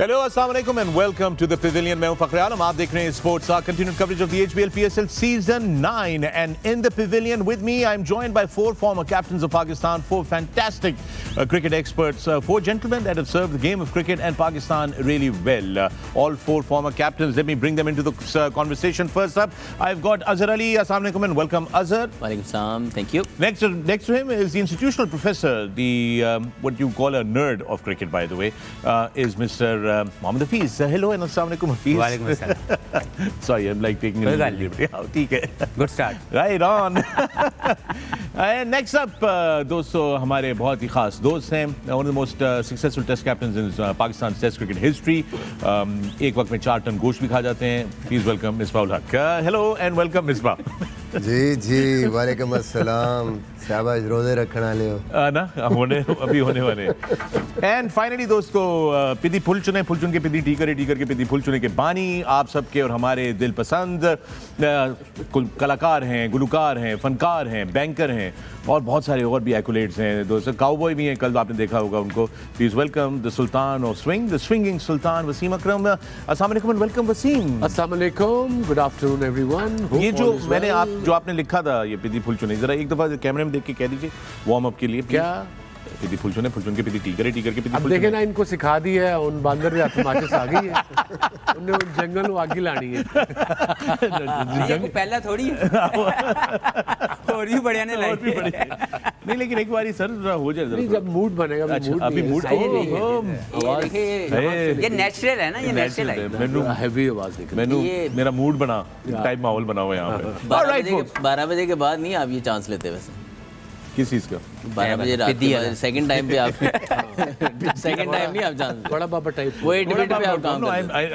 Hello अस्सलाम वालेकुम and welcome to the pavilion. मैं हूं फखर आलम, आप देख रहे हैं sports continued coverage of the HBL PSL season 9 and in the pavilion with me I am joined by four former captains of Pakistan, four fantastic cricket experts, four gentlemen that have served the game of cricket and Pakistan really well. All four former captains, let me bring them into the conversation. First up, I've got Azhar Ali. Assalamu alaikum and welcome, Azhar. Walaikum salam, thank you. Next to him is the institutional professor, the what you call a nerd of cricket, by the way, is Mr. Mohammad Hafiz. Hello and assalamu alaikum, Hafiz. Walaikum assalam. Sorry, I'm like taking a little bit. ठीक है. Good start. Right on. And next up, दोस्तों हमारे बहुत ही खास दोस्त हैं, one of the most successful test captains in Pakistan's test cricket history. एक वक्त में 4 टन गोश्त भी खा जाते हैं. Please welcome Misbah ul Haq. Hello and welcome, Misbah. जी वालेकुम अस्सलाम। शाबाश, रोजे रखने वाले हो ना, अभी होने वाले। एंड फाइनली दोस्तों, पिदी फुल चुन के पिदी टीकर के पिदी फुल चुने के बानी आप सबके और हमारे दिल पसंद कलाकार हैं, गुलकार हैं, फनकार हैं, बैंकर हैं और बहुत सारे और भी एक्युलेट्स हैं दोस्तों। काउबॉय भी हैं, कल आपने देखा होगा उनको। Please welcome the sultan of swing, the swinging sultan Wasim Akram. अस्सलाम वालेकुम एंड वेलकम वसीम। अस्सलाम वालेकुम, गुड आफ्टरनून एवरीवन। ये जो आपने लिखा था, ये पिदी फुल चुने, जरा एक दफा कैमरे में देख के कह दीजिए वार्म अप के लिए क्या पिदी फुल चुने के पिदी टीकर के पिदी अब देखे ना, इनको सिखा दी है उन बांदर या माचिस आ गई है उन्हें उन जंगल में आगे लानी है। जंग पहला थोड़ी और भी बढ़िया ने लाइक नहीं, लेकिन एक बारी सर हो जाए नहीं, जब मूड बनेगा अभी मूड ये नेचुरल है ना, ये नेचुरल है। मैनू हैवी आवाज निकल मैनू मेरा मूड बना टाइप माहौल बना हुआ यहाँ पे। 12 बजे के बाद नहीं आप ये चांस लेते वैसे। किस चीज का? 12 बजे रात के सेकंड टाइम पे आप सेकंड टाइम नहीं आप चांस बड़ा बाबा टाइप वो 8 मिनट पे आप काम करते हैं।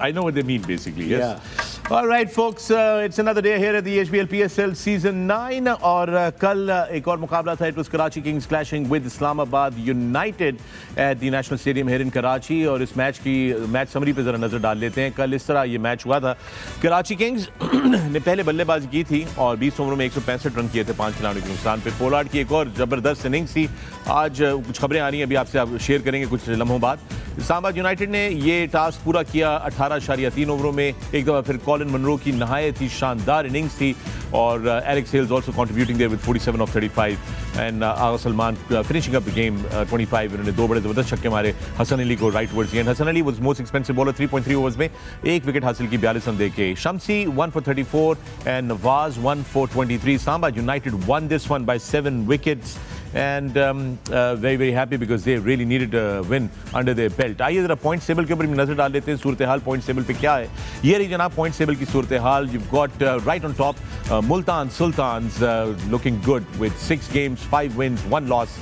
I know what they mean basically. Yes. All right, folks, it's another day here at the HBL PSL season 9 और कल एक और मुकाबला था. It was Karachi Kings clashing with Islamabad United at the National Stadium here in Karachi और इस match की match summary पे जरा नजर डाल लेते हैं. कल इस तरह ये मैच हुआ था. कराची किंग्स ने पहले बल्लेबाजी की थी और 20 ओवरों में 165 रन किए थे 5 खिलाड़ियों के नुकसान पे. पोलार्ड की एक और जबरदस्त इनिंग्स थी. आज कुछ खबरें आ रही हैं, अभी आपसे आप शेयर करेंगे कुछ लम्हों बाद. इस्लामाबाद यूनाइटेड ने ये टास्क पूरा किया 18.3 ओवरों में. एक दफ़ा फिर कॉलिन मनरो की नहायत ही शानदार इनिंग्स थी और Alex Hales also contributing there with 47 of 35 and Agha Salman finishing up the game 25. इन्होंने 2 बड़े ज़बरदस्त छक्के मारे हसन अली को right towards the end. Hasan Ali was most expensive bowler. 3.3 overs में 1 विकेट हासिल की 42 रन देके. Shamsi 1 for 34 and Nawaz 1 for 23. Islamabad United won this one by 7 wickets and very happy because they really needed a win under their belt. आइए जरा point table के ऊपर नजर डाल लेते हैं. सूरत हाल पॉइंट टेबल पे क्या है ये रही जनाब. पॉइंट टेबल की सूरत हाल. You've got right on top Multan Sultans looking good with 6 games 5 wins 1 loss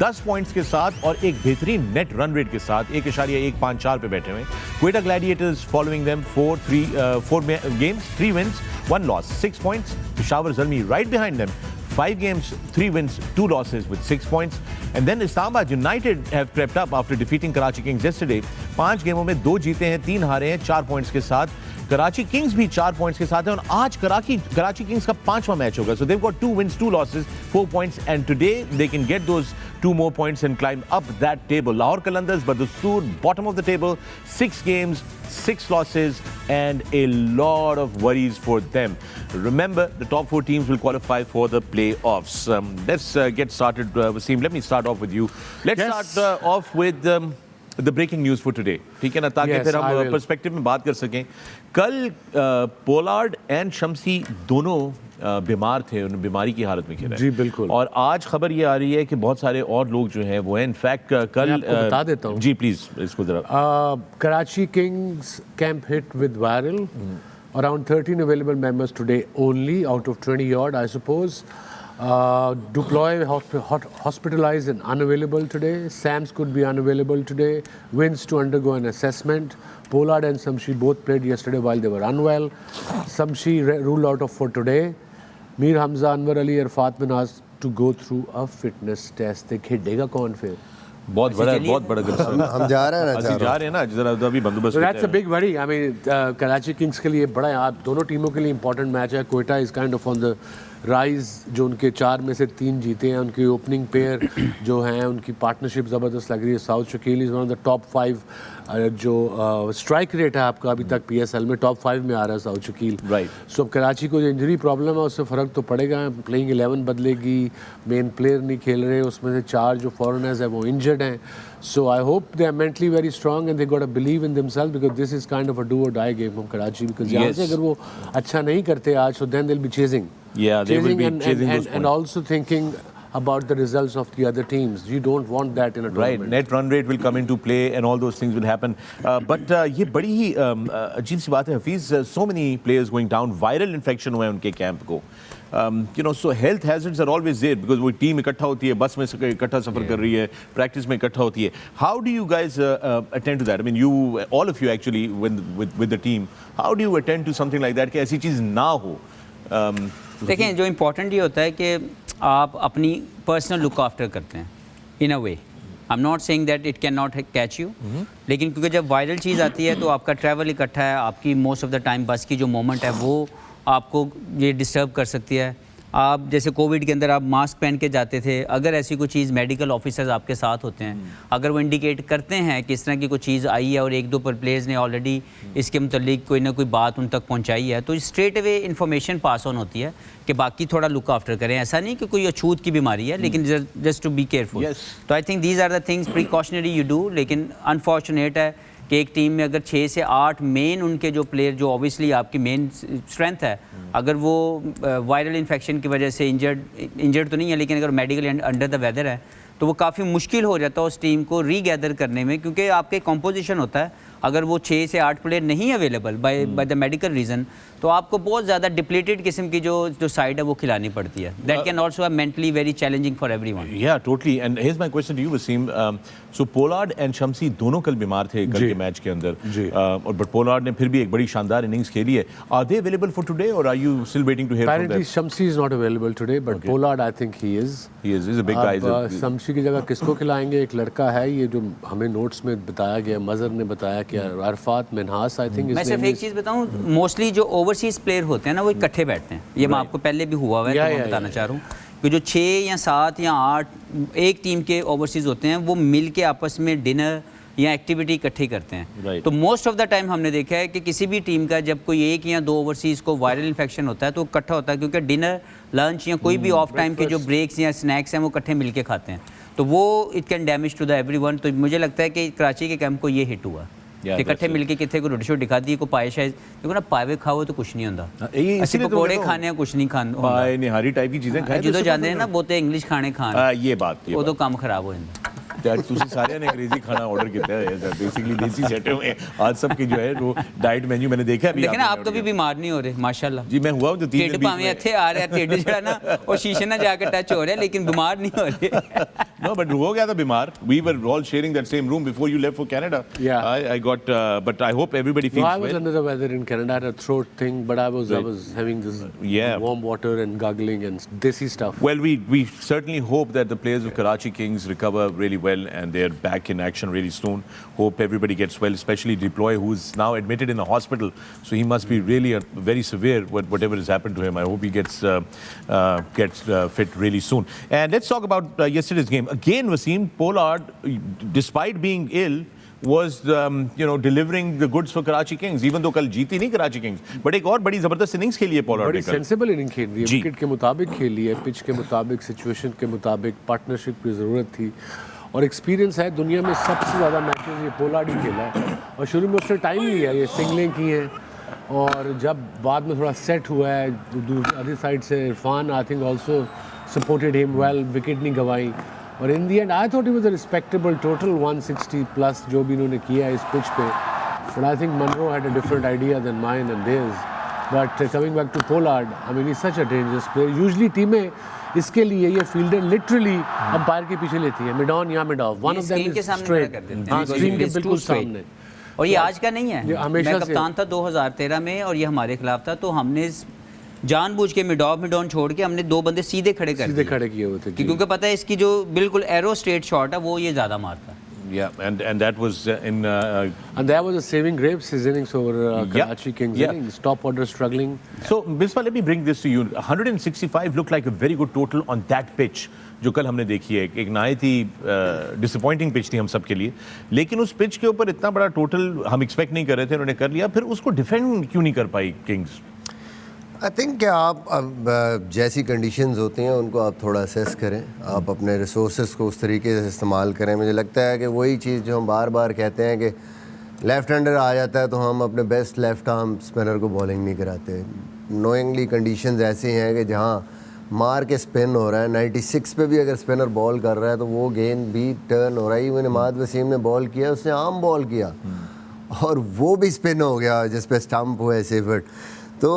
10 points के साथ और एक बेहतरीन नेट रन रेट के साथ 1.154 पे बैठे हुए. Quetta Gladiators following them 4 games 3 wins 1 loss 6 points. Peshawar Zalmi right behind them 5 games 3 wins 2 losses with 6 points. And then Islamabad United have crept up after defeating Karachi Kings yesterday. 5 गेमों में 2 जीते हैं 3 हारे हैं 4 पॉइंट्स के साथ. कराची किंग्स भी 4 points के साथ है और आज कराची किंग्स का 5वां मैच होगा. So they've got 2 wins 2 losses 4 points and today they can get those 2 more points and climb up that table. Lahore Qalandars Badustur bottom of the table 6 games 6 losses and a lot of worries for them. Remember the top 4 teams will qualify for the playoffs. Let's get started. Waseem, let me start off with you. Let's start off with the breaking news for today. ठीक है ना, ताकि फिर हम perspective में बात कर सकें. कल पोलार्ड एंड शम्सी दोनों बीमार थे, उन बीमारी की हालत में गिरे. जी बिल्कुल. और आज खबर ये आ रही है कि बहुत सारे और लोग जो हैं वो हैं. इनफैक्ट कल बता देता हूँ. जी प्लीज इसको जरा. Karachi Kings camp hit with viral. Around 13 available members today only out of 20 odd, I suppose. Duploy hospitalized and unavailable today. Sams could be unavailable today. Wins to undergo an assessment. Pollard and Samshi both played yesterday while they were unwell. Samshi ruled out for today. Mir Hamza, Anwar Ali, Arfat Minhas to go through a fitness test. they खेलेगा कौन फिर? बहुत बड़ा हम जा रहे हैं ना जरा अभी बंदोबस्त. So that's a big worry. I mean, Karachi Kings के लिए बड़ा है. आप दोनों टीमों के लिए इंपॉर्टेंट मैच है. Quetta is kind of on the rise जो उनके 4 में से 3 जीते हैं, उनकी ओपनिंग पेयर जो हैं उनकी पार्टनरशिप ज़बरदस्त लग रही है। South Shakeel is one of the top 5 जो स्ट्राइक रेट है आपका अभी तक PSL में टॉप 5 में आ रहा है साउथ शकील। राइट। सो कराची को जो इंजरी प्रॉब्लम है उससे फ़र्क तो पड़ेगा। प्लेइंग 11 बदलेगी, मेन प्लेयर नहीं खेल रहे, उसमें से 4 जो फॉरेनर्स हैं वो इंजर्ड हैं। So I hope they are mentally very strong and they got to believe in themselves because this is kind of a do or die game from Karachi because यहाँ से अगर वो अच्छा नहीं करते आज so then they'll be chasing. Yeah, they will be chasing those and also thinking about the results of the other teams. You don't want that in a tournament. Right, net run rate will come into play and all those things will happen. But ये बड़ी ही अजीब सी बात है Hafeez, so many players going down, viral infection हुआ है उनके camp को. You know, so health hazards are always there because वो टीम इकट्ठा होती है, बस में इकट्ठा सफर कर रही है, प्रैक्टिस में इकट्ठा होती है. How do you guys attend to that? I mean, you, all of you actually, with the team, how do you attend to something like that कि ऐसी चीज़ ना हो? देखें, जो इम्पोर्टेंट ये होता है कि आप अपनी पर्सनल लुक आफ्टर करते हैं in a way. I am not saying that it can not catch you, लेकिन क्योंकि जब वायरल चीज़ आती है तो आपका ट्रैवल इकट्ठा है, आपकी मोस्ट ऑफ द टाइम बस की जो मोमेंट है वो आपको ये डिस्टर्ब कर सकती है. आप जैसे कोविड के अंदर आप मास्क पहन के जाते थे, अगर ऐसी कोई चीज़ मेडिकल ऑफिसर्स आपके साथ होते हैं, अगर वो इंडिकेट करते हैं कि इस तरह की कोई चीज़ आई है और 1-2 प्लेयर्स ने ऑलरेडी इसके मतलब कोई ना कोई बात उन तक पहुंचाई है, तो straight away information pass on होती है कि बाकी थोड़ा लुक आफ्टर करें. ऐसा नहीं कि कोई अछूत की बीमारी है, लेकिन जस्ट टू बी केयरफुल. तो I think these are the things precautionary you do. लेकिन अनफॉर्चुनेट है कि एक टीम में अगर 6 से 8 मेन उनके जो प्लेयर जो ऑब्वियसली आपकी मेन स्ट्रेंथ है, अगर वो वायरल इन्फेक्शन की वजह से इंजर्ड तो नहीं है, लेकिन अगर मेडिकल अंडर द वेदर है तो वो काफ़ी मुश्किल हो जाता है उस टीम को रीगैदर करने में, क्योंकि आपके कॉम्पोजिशन होता है. अगर वो 6 से 8 प्लेयर नहीं available by the medical reason, तो आपको बहुत ज़्यादा डिप्लीटेड किस्म की जो साइड है वो खिलानी पड़ती है. That can also have mentally very challenging for everyone. Yeah totally. And here's my question to you Wasim. So Pollard and Shamsi दोनों कल बीमार थे कल के मैच के अंदर, और बट पोलार्ड ने फिर भी एक बड़ी शानदार इनिंग्स खेली है. Are they available for today और are you still waiting to hear from them? Apparently Shamsi is not available today, but Pollard I think he is. He is. He's a big guy. Shamsi की जगह किसको खिलाएंगे? एक लड़का है ये जो हमें नोट्स में बताया गया, मजर ने बताया कि अरफात मिनहास आई थिंक. मैं सिर्फ एक चीज़ बताऊं, मोस्टली जो ओवरसीज प्लेयर होते हैं ना वो इकट्ठे बैठते हैं. ये मैं आपको पहले भी हुआ है तो मैं बताना चाह रहा हूँ कि जो 6 या 7 या 8 एक टीम के ओवरसीज होते हैं वो मिल के आपस में डिनर या एक्टिविटी इकट्ठे करते हैं. तो मोस्ट ऑफ द टाइम हमने देखा है कि किसी भी टीम का जब कोई 1 या 2 ओवरसीज को वायरल इन्फेक्शन होता है तो इकट्ठा होता है, क्योंकि डिनर, लंच या कोई भी ऑफ टाइम के जो ब्रेक्स या स्नैक्स हैं वो इकट्ठे मिल के खाते हैं. तो वो it can damage to the everyone. तो मुझे लगता है कि कराची के कैंप को ये हिट हुआ इकट्ठे मिलके कितने को रोटी शोटी दिखा दी, को पाए शायद देखो ना, पावे खाओ तो कुछ नहीं होता, ऐसे पकौड़े खाने हैं कुछ नहीं खाने, पाए निहारी टाइप की चीजें खाए जो जाते हैं ना बहुत इंग्लिश खाने खाने, ये बात वो तो काम खराब हो जाता. ਤੁਸੀਂ ਸਾਰਿਆਂ ਨੇ अंग्रेजी खाना ऑर्डर किया है बेसिकली देसी सेटे में. आज सबके जो है वो डाइट मेन्यू मैंने देखा अभी. लेकिन आप कभी बीमार नहीं हो रहे माशाल्लाह. जी मैं हुआ हूं जो 3 दिन भाਵੇਂ ਇੱਥੇ आ रहा है टेढ़ जड़ा ना और शीशे ना जाकर टच हो रहा है, लेकिन बीमार नहीं हो रहे. No, but हो गया था बीमार. We were all sharing that same room before you left for Canada. Yeah. I got but I hope everybody feels well. I was under the weather in Canada. I had a throat thing, but I was having this warm water and gargling and desi stuff. Well, we certainly hope that the players of Karachi Kings recover really well and they're back in action really soon. Hope everybody gets well, especially Deploy, who's now admitted in a hospital. So he must be really very severe whatever has happened to him. I hope he gets fit really soon. And let's talk about yesterday's game. Again, Wasim, Pollard, despite being ill, was delivering the goods for Karachi Kings, even though कल जीती नहीं Karachi Kings, but एक और बड़ी जबरदस्त innings खेली है Pollard ने. बड़ी सेंसिबल इनिंग खेल रही है, विकेट के मुताबिक खेली है, पिच के मुताबिक, सिचुएशन के मुताबिक, पार्टनरशिप की ज़रूरत थी और एक्सपीरियंस है. दुनिया में सबसे ज़्यादा मैचेस ये पोलार्ड ही खेला है और शुरू में उसने टाइम लिया, ये सिंगलें की हैं और जब बाद में थोड़ा सेट हुआ है अदर साइड से Irfan I think also supported him well, wicket नहीं गंवाई और in the end I thought it was a respectable total 160 plus जो भी इन्होंने किया है इस पिच पे. But I think Munro had a different idea than mine and theirs. But coming back to Pollard, I mean he is such a dangerous player. Usually टीमें इसके लिए ये फील्डर लिटरली अंपायर के पीछे लेती है, मिड ऑन या mid of, one of them is straight, screen के बिल्कुल सामने. और ये आज का नहीं है, मैं कप्तान था 2013 में और ये हमारे खिलाफ था, तो हमने जानबूझ के मिड ऑन छोड़ के हमने 2 बंदे सीधे खड़े किए हुए थे, क्योंकि पता है इसकी जो बिल्कुल एरो स्ट्रेट शॉट है वो ये ज़्यादा मारता है. Yeah, and that was in. And that was a saving grace, his innings over Karachi Kings yeah. innings. Top order struggling. So, Biswa, let me bring this to you. 165 looked like a very good total on that pitch, जो कल हमने देखी है. एक नहायत ही disappointing pitch थी हम सब के लिए, लेकिन उस पिच के ऊपर इतना बड़ा टोटल हम एक्सपेक्ट नहीं कर रहे थे, उन्होंने कर लिया. फिर उसको डिफेंड क्यों नहीं कर पाई किंग्स? आई थिंक कि आप अब जैसी कंडीशंस होती हैं उनको आप थोड़ा असेस करें, आप अपने रिसोर्सेज को उस तरीके से इस्तेमाल करें. मुझे लगता है कि वही चीज़ जो हम बार बार कहते हैं कि लेफ़्ट हैंडर आ जाता है तो हम अपने बेस्ट लेफ़्ट आर्म स्पिनर को बॉलिंग नहीं कराते. नोइंगली कंडीशंस ऐसी हैं कि जहाँ मार के स्पिन हो रहा है, 96 पे भी अगर स्पिनर बॉल कर रहा है तो वो गेंद भी टर्न हो रहा है. इवन इमाद वसीम ने बॉल किया, उसने आम बॉल किया और वो भी स्पिन हो गया जिस पे स्टंप हुआ है सिफट. तो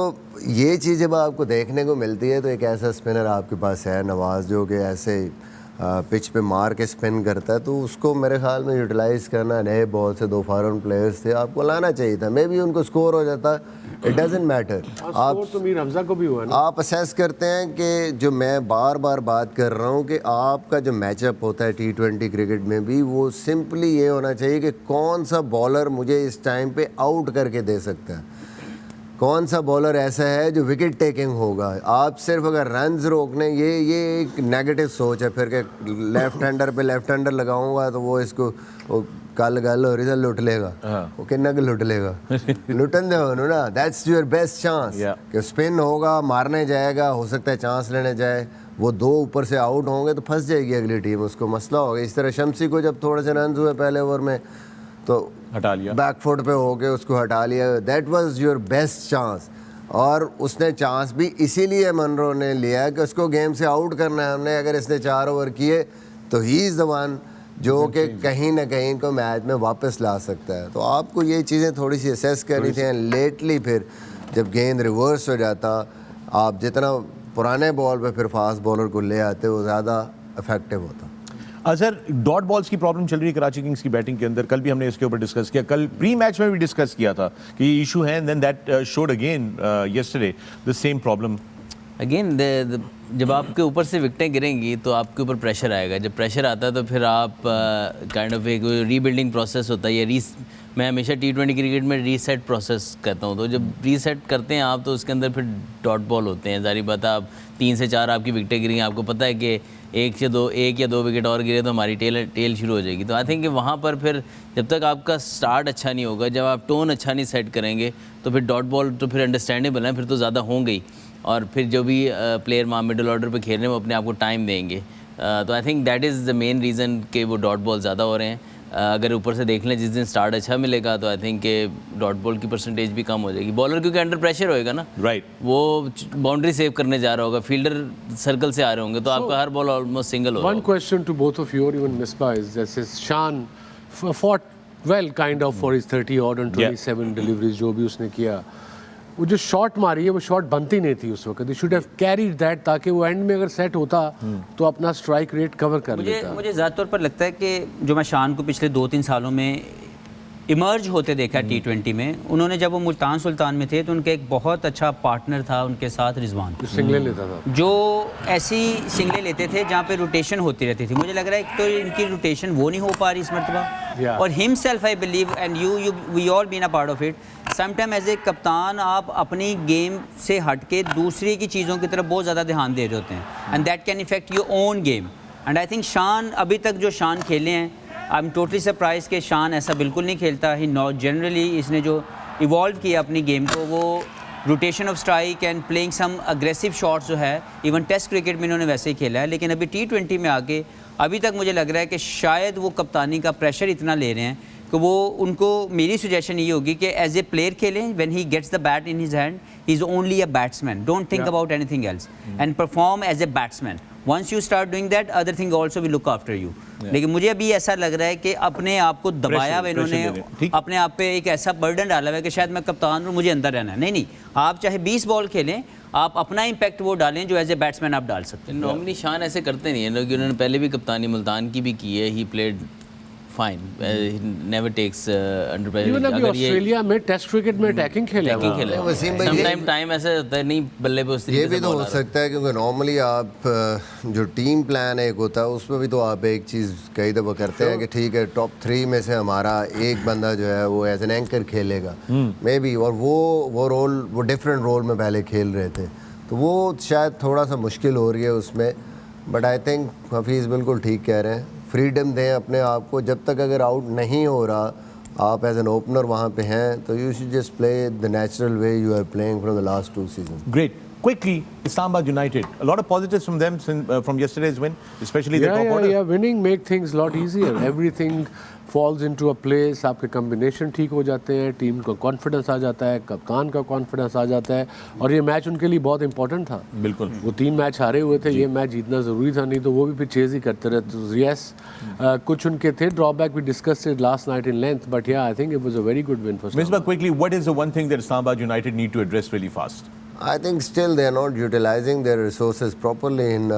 ये चीज़ जब आपको देखने को मिलती है तो एक ऐसा स्पिनर आपके पास है नवाज़ जो कि ऐसे पिच पे मार के स्पिन करता है, तो उसको मेरे ख्याल में यूटिलाइज़ करना. नए बॉल से 2 फॉरेन प्लेयर्स थे, आपको लाना चाहिए था. मे भी उनको स्कोर हो जाता, इट डजंट मैटर. आप तो मीर हमजा को भी हुआ ना. आप असेस करते हैं कि जो मैं बार बार बात कर रहा हूँ कि आपका जो मैचअप होता है T20 क्रिकेट में भी, वो सिंपली ये होना चाहिए कि कौन सा बॉलर मुझे इस टाइम पे आउट करके दे सकता है, कौन सा बॉलर ऐसा है जो विकेट टेकिंग होगा. आप सिर्फ अगर रन्स रोकने, ये एक नेगेटिव सोच है फिर कि लेफ्ट हैंडर लगाऊंगा तो वो इसको वो कल गल हो रही था लुट लेगा. वो कितना लुट लेगा? लुटन दे ना. दैट्स योर बेस्ट चांस कि स्पिन होगा, मारने जाएगा, हो सकता है चांस लेने जाए, वो 2 ऊपर से आउट होंगे तो फंस जाएगी अगली टीम, उसको मसला होगा. इस तरह शम्सी को जब थोड़े से रन हुए पहले ओवर में तो हटा लिया, बैकफुट पे होके उसको हटा लिया. That was your best chance. और उसने चांस भी इसीलिए मनरो ने लिया कि उसको गेम से आउट करना है हमने. अगर इसने 4 ओवर किए तो ही इज़ द वन जो कि कहीं ना कहीं को मैच में वापस ला सकता है. तो आपको ये चीज़ें थोड़ी सी असेस करनी थी. लेटली फिर जब गेंद रिवर्स हो जाता, आप जितना पुराने बॉल पे फिर फास्ट बॉलर को ले आते वो ज़्यादा इफेक्टिव होता. सर, डॉट बॉल्स की प्रॉब्लम चल रही है कराची किंग्स की बैटिंग के अंदर. कल भी हमने इसके ऊपर डिस्कस किया, कल प्री मैच में भी डिस्कस किया था कि ये इशू है, and then that showed again yesterday the same problem. Again जब आपके ऊपर से विकटें गिरेंगी तो आपके ऊपर प्रेशर आएगा. जब प्रेशर आता है तो फिर आप काइंड ऑफ एक रीबिल्डिंग प्रोसेस होता है. ये मैं हमेशा T20 क्रिकेट में रीसेट प्रोसेस कहता हूँ. तो जब रीसेट करते हैं आप तो उसके अंदर फिर डॉट बॉल होते हैं. जारी बात है, आप 3 से 4 आपकी विकटें गिरेंगी, आपको पता है कि 1 या 2 विकेट और गिरे तो हमारी टेल शुरू हो जाएगी. तो आई थिंक कि वहाँ पर फिर जब तक आपका स्टार्ट अच्छा नहीं होगा, जब आप टोन अच्छा नहीं सेट करेंगे तो फिर डॉट बॉल तो फिर अंडरस्टैंडेबल है, फिर तो ज़्यादा होंगी. और फिर जो भी प्लेयर वहाँ मिडल ऑर्डर पे खेल रहे हैं वो अपने आप को टाइम देंगे. तो I think that is the main reason कि वो डॉट बॉल ज़्यादा हो रहे हैं. अगर ऊपर से देख लें जिस दिन स्टार्ट अच्छा मिलेगा तो आई थिंक कि डॉट बॉल की परसेंटेज भी कम हो जाएगी. बॉलर क्योंकि अंडर प्रेशर होएगा ना, राइट, वो बाउंड्री सेव करने जा रहा होगा, फील्डर सर्कल से आ रहे होंगे, तो आपका हर बॉल ऑलमोस्ट सिंगल होगा. One question to both of you or even Misbah is this: is Shan fought well kind of for his 30 odd and 27 deliveries जो भी उसने किया, वो जो शॉट मारी है वो शॉट बनती नहीं थी उस वक्त. शुड हैव कैरीड दैट ताकि वो एंड में अगर सेट होता तो अपना स्ट्राइक रेट कवर कर लेता. मुझे ज़्यादा तौर पर लगता है कि जो मैं शान को पिछले 2-3 सालों में इमर्ज होते देखा T20 में, उन्होंने जब वो मुल्तान सुल्तान में थे तो उनका एक बहुत अच्छा पार्टनर था उनके साथ, रिजवान, जो सिंगलें लेता था, जो ऐसी सिंगलें लेते थे जहाँ पे रोटेशन होती रहती थी. मुझे लग रहा है तो इनकी रोटेशन वो नहीं हो पा रही इस मरतबा. और himself I believe and you we all been a part of it. Sometime as a कप्तान आप अपनी गेम से हट के दूसरी की चीज़ों की तरफ बहुत ज़्यादा ध्यान दे रहे होते हैं, and that can effect your own game. And I think शान अभी तक जो शान खेले हैं, आई एम टोटली सरप्राइज कि शान ऐसा बिल्कुल नहीं खेलता. ही नॉट जनरली इसने जो इवॉल्व किया अपनी गेम को, वो rotation of strike and playing some aggressive shots जो है, इवन टेस्ट क्रिकेट में इन्होंने वैसे ही खेला है. लेकिन अभी T20 में आके अभी तक मुझे लग रहा है कि शायद वो कप्तानी का प्रेशर इतना ले रहे हैं कि वो, उनको मेरी सजेशन ये होगी कि एज ए प्लेयर खेलें. When he gets the bat in his hand he is only a batsman. Don't think about anything else and perform as a batsman. Once you start doing that, other thing also will look after you. लेकिन मुझे अभी ऐसा लग रहा है कि अपने आप को दबाया हुआ इन्होंने, अपने आप पे एक ऐसा बर्डन डाला हुआ है कि शायद मैं कप्तान हूँ, मुझे अंदर रहना है. नहीं, आप चाहे 20 बॉल खेलें, आप अपना इम्पैक्ट वो डालें जो एज ए बैट्समैन आप डाल सकते हैं. नॉर्मली शान ऐसे करते नहीं है, क्योंकि उन्होंने पहले भी कप्तानी मुल्तान की भी की है. He played fine, never takes under pressure. Even अभी ऑस्ट्रेलिया में टेस्ट क्रिकेट में अटैकिंग खेला अटैकिंग खेला, वसीम भाई, समटाइम टाइम ऐसा होता है नहीं बल्ले पे उस तरीके ये से भी तो ball हो आ रहा है। सकता है क्योंकि नॉर्मली आप जो टीम प्लान एक होता है उसमें भी तो आप एक चीज़ कई दफ़ा करते हैं कि ठीक है टॉप 3 में से हमारा एक बंदा जो है वो एज एन एंकर खेलेगा मे बी, और वो रोल वो डिफरेंट रोल में पहले खेल रहे थे, तो वो शायद थोड़ा सा मुश्किल हो रही है उसमें। बट आई थिंक हफीज़ बिल्कुल ठीक कह रहे हैं, फ्रीडम दें अपने आप को, जब तक अगर आउट नहीं हो रहा आप एज एन ओपनर वहाँ पे हैं तो you should just play the natural way you are playing from the last 2 season. Great. Quickly, Islamabad United. A lot of positives from them from yesterday's win, especially the top order. Yeah, winning make things a lot easier. Everything falls into a place. आपके combination ठीक हो जाते हैं, team को confidence आ जाता है, कप्तान का कॉन्फिडेंस आ जाता है, और ये मैच उनके लिए बहुत इंपॉर्टेंट था। बिल्कुल। वो 3 मैच हारे हुए थे, ये मैच जीतना ज़रूरी था, नहीं तो वो भी फिर चेज़ ही करते रहे। तो यस, कुछ उनके थे drawback, we discussed it last night in length, but yeah I think it was a very good win for Misbah, quickly, what is the one thing that Islamabad United need to address really fast? I think still they are not utilizing their resources properly in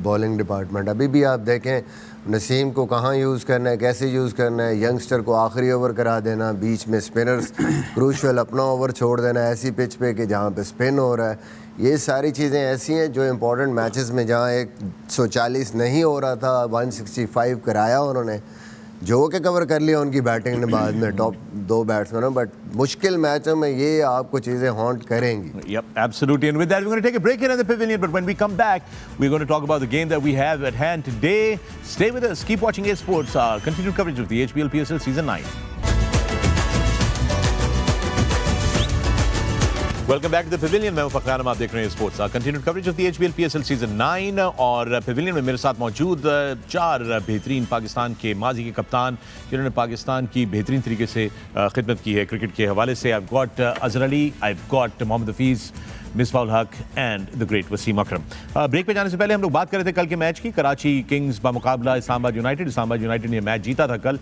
bowling department. अभी भी आप देखें नसीम को कहाँ use करना है, कैसे use करना है, यंगस्टर को आखिरी ओवर करा देना, बीच में स्पिनर्स क्रूशल अपना ओवर छोड़ देना ऐसी पिच पे कि जहाँ पे स्पिन हो रहा है। ये सारी चीज़ें ऐसी हैं जो इंपॉर्टेंट मैचेस में जहाँ 140 नहीं हो रहा था 165 कराया उन्होंने, जो के कवर कर लिया उनकी बैटिंग ने बाद में टॉप 2 बैट्समैनों, बट मुश्किल मैचों में ये आपको चीज़ें हॉन्ट करेंगी। Yep, absolutely. And with that, we're going to take a break here in the pavilion. But when we come back, we're going to talk about the game that we have at hand today. Stay with us. Keep watching A Sports, our continued coverage of the HBL PSL Season 9. Welcome back to the pavilion. मैं हूं फखर आलम, आप देख रहे हैं sports continued coverage of the HBL PSL season 9। और Pavilion में मेरे साथ मौजूद 4 बेहतरीन पाकिस्तान के माजी के कप्तान जिन्होंने पाकिस्तान की बेहतरीन तरीके से खिदमत की है क्रिकेट के हवाले से। I have got Azhar Ali, I have got Mohammad Hafeez, Misbah Haq and the great Wasim Akram. Break पे जाने से पहले हम लोग बात कर रहे थे कल के मैच की, कराची किंग्स बामुकाबला इस्लामाबाद यूनाइटेड। इस्लामाबाद यूनाइटेड ने मैच जीता था कल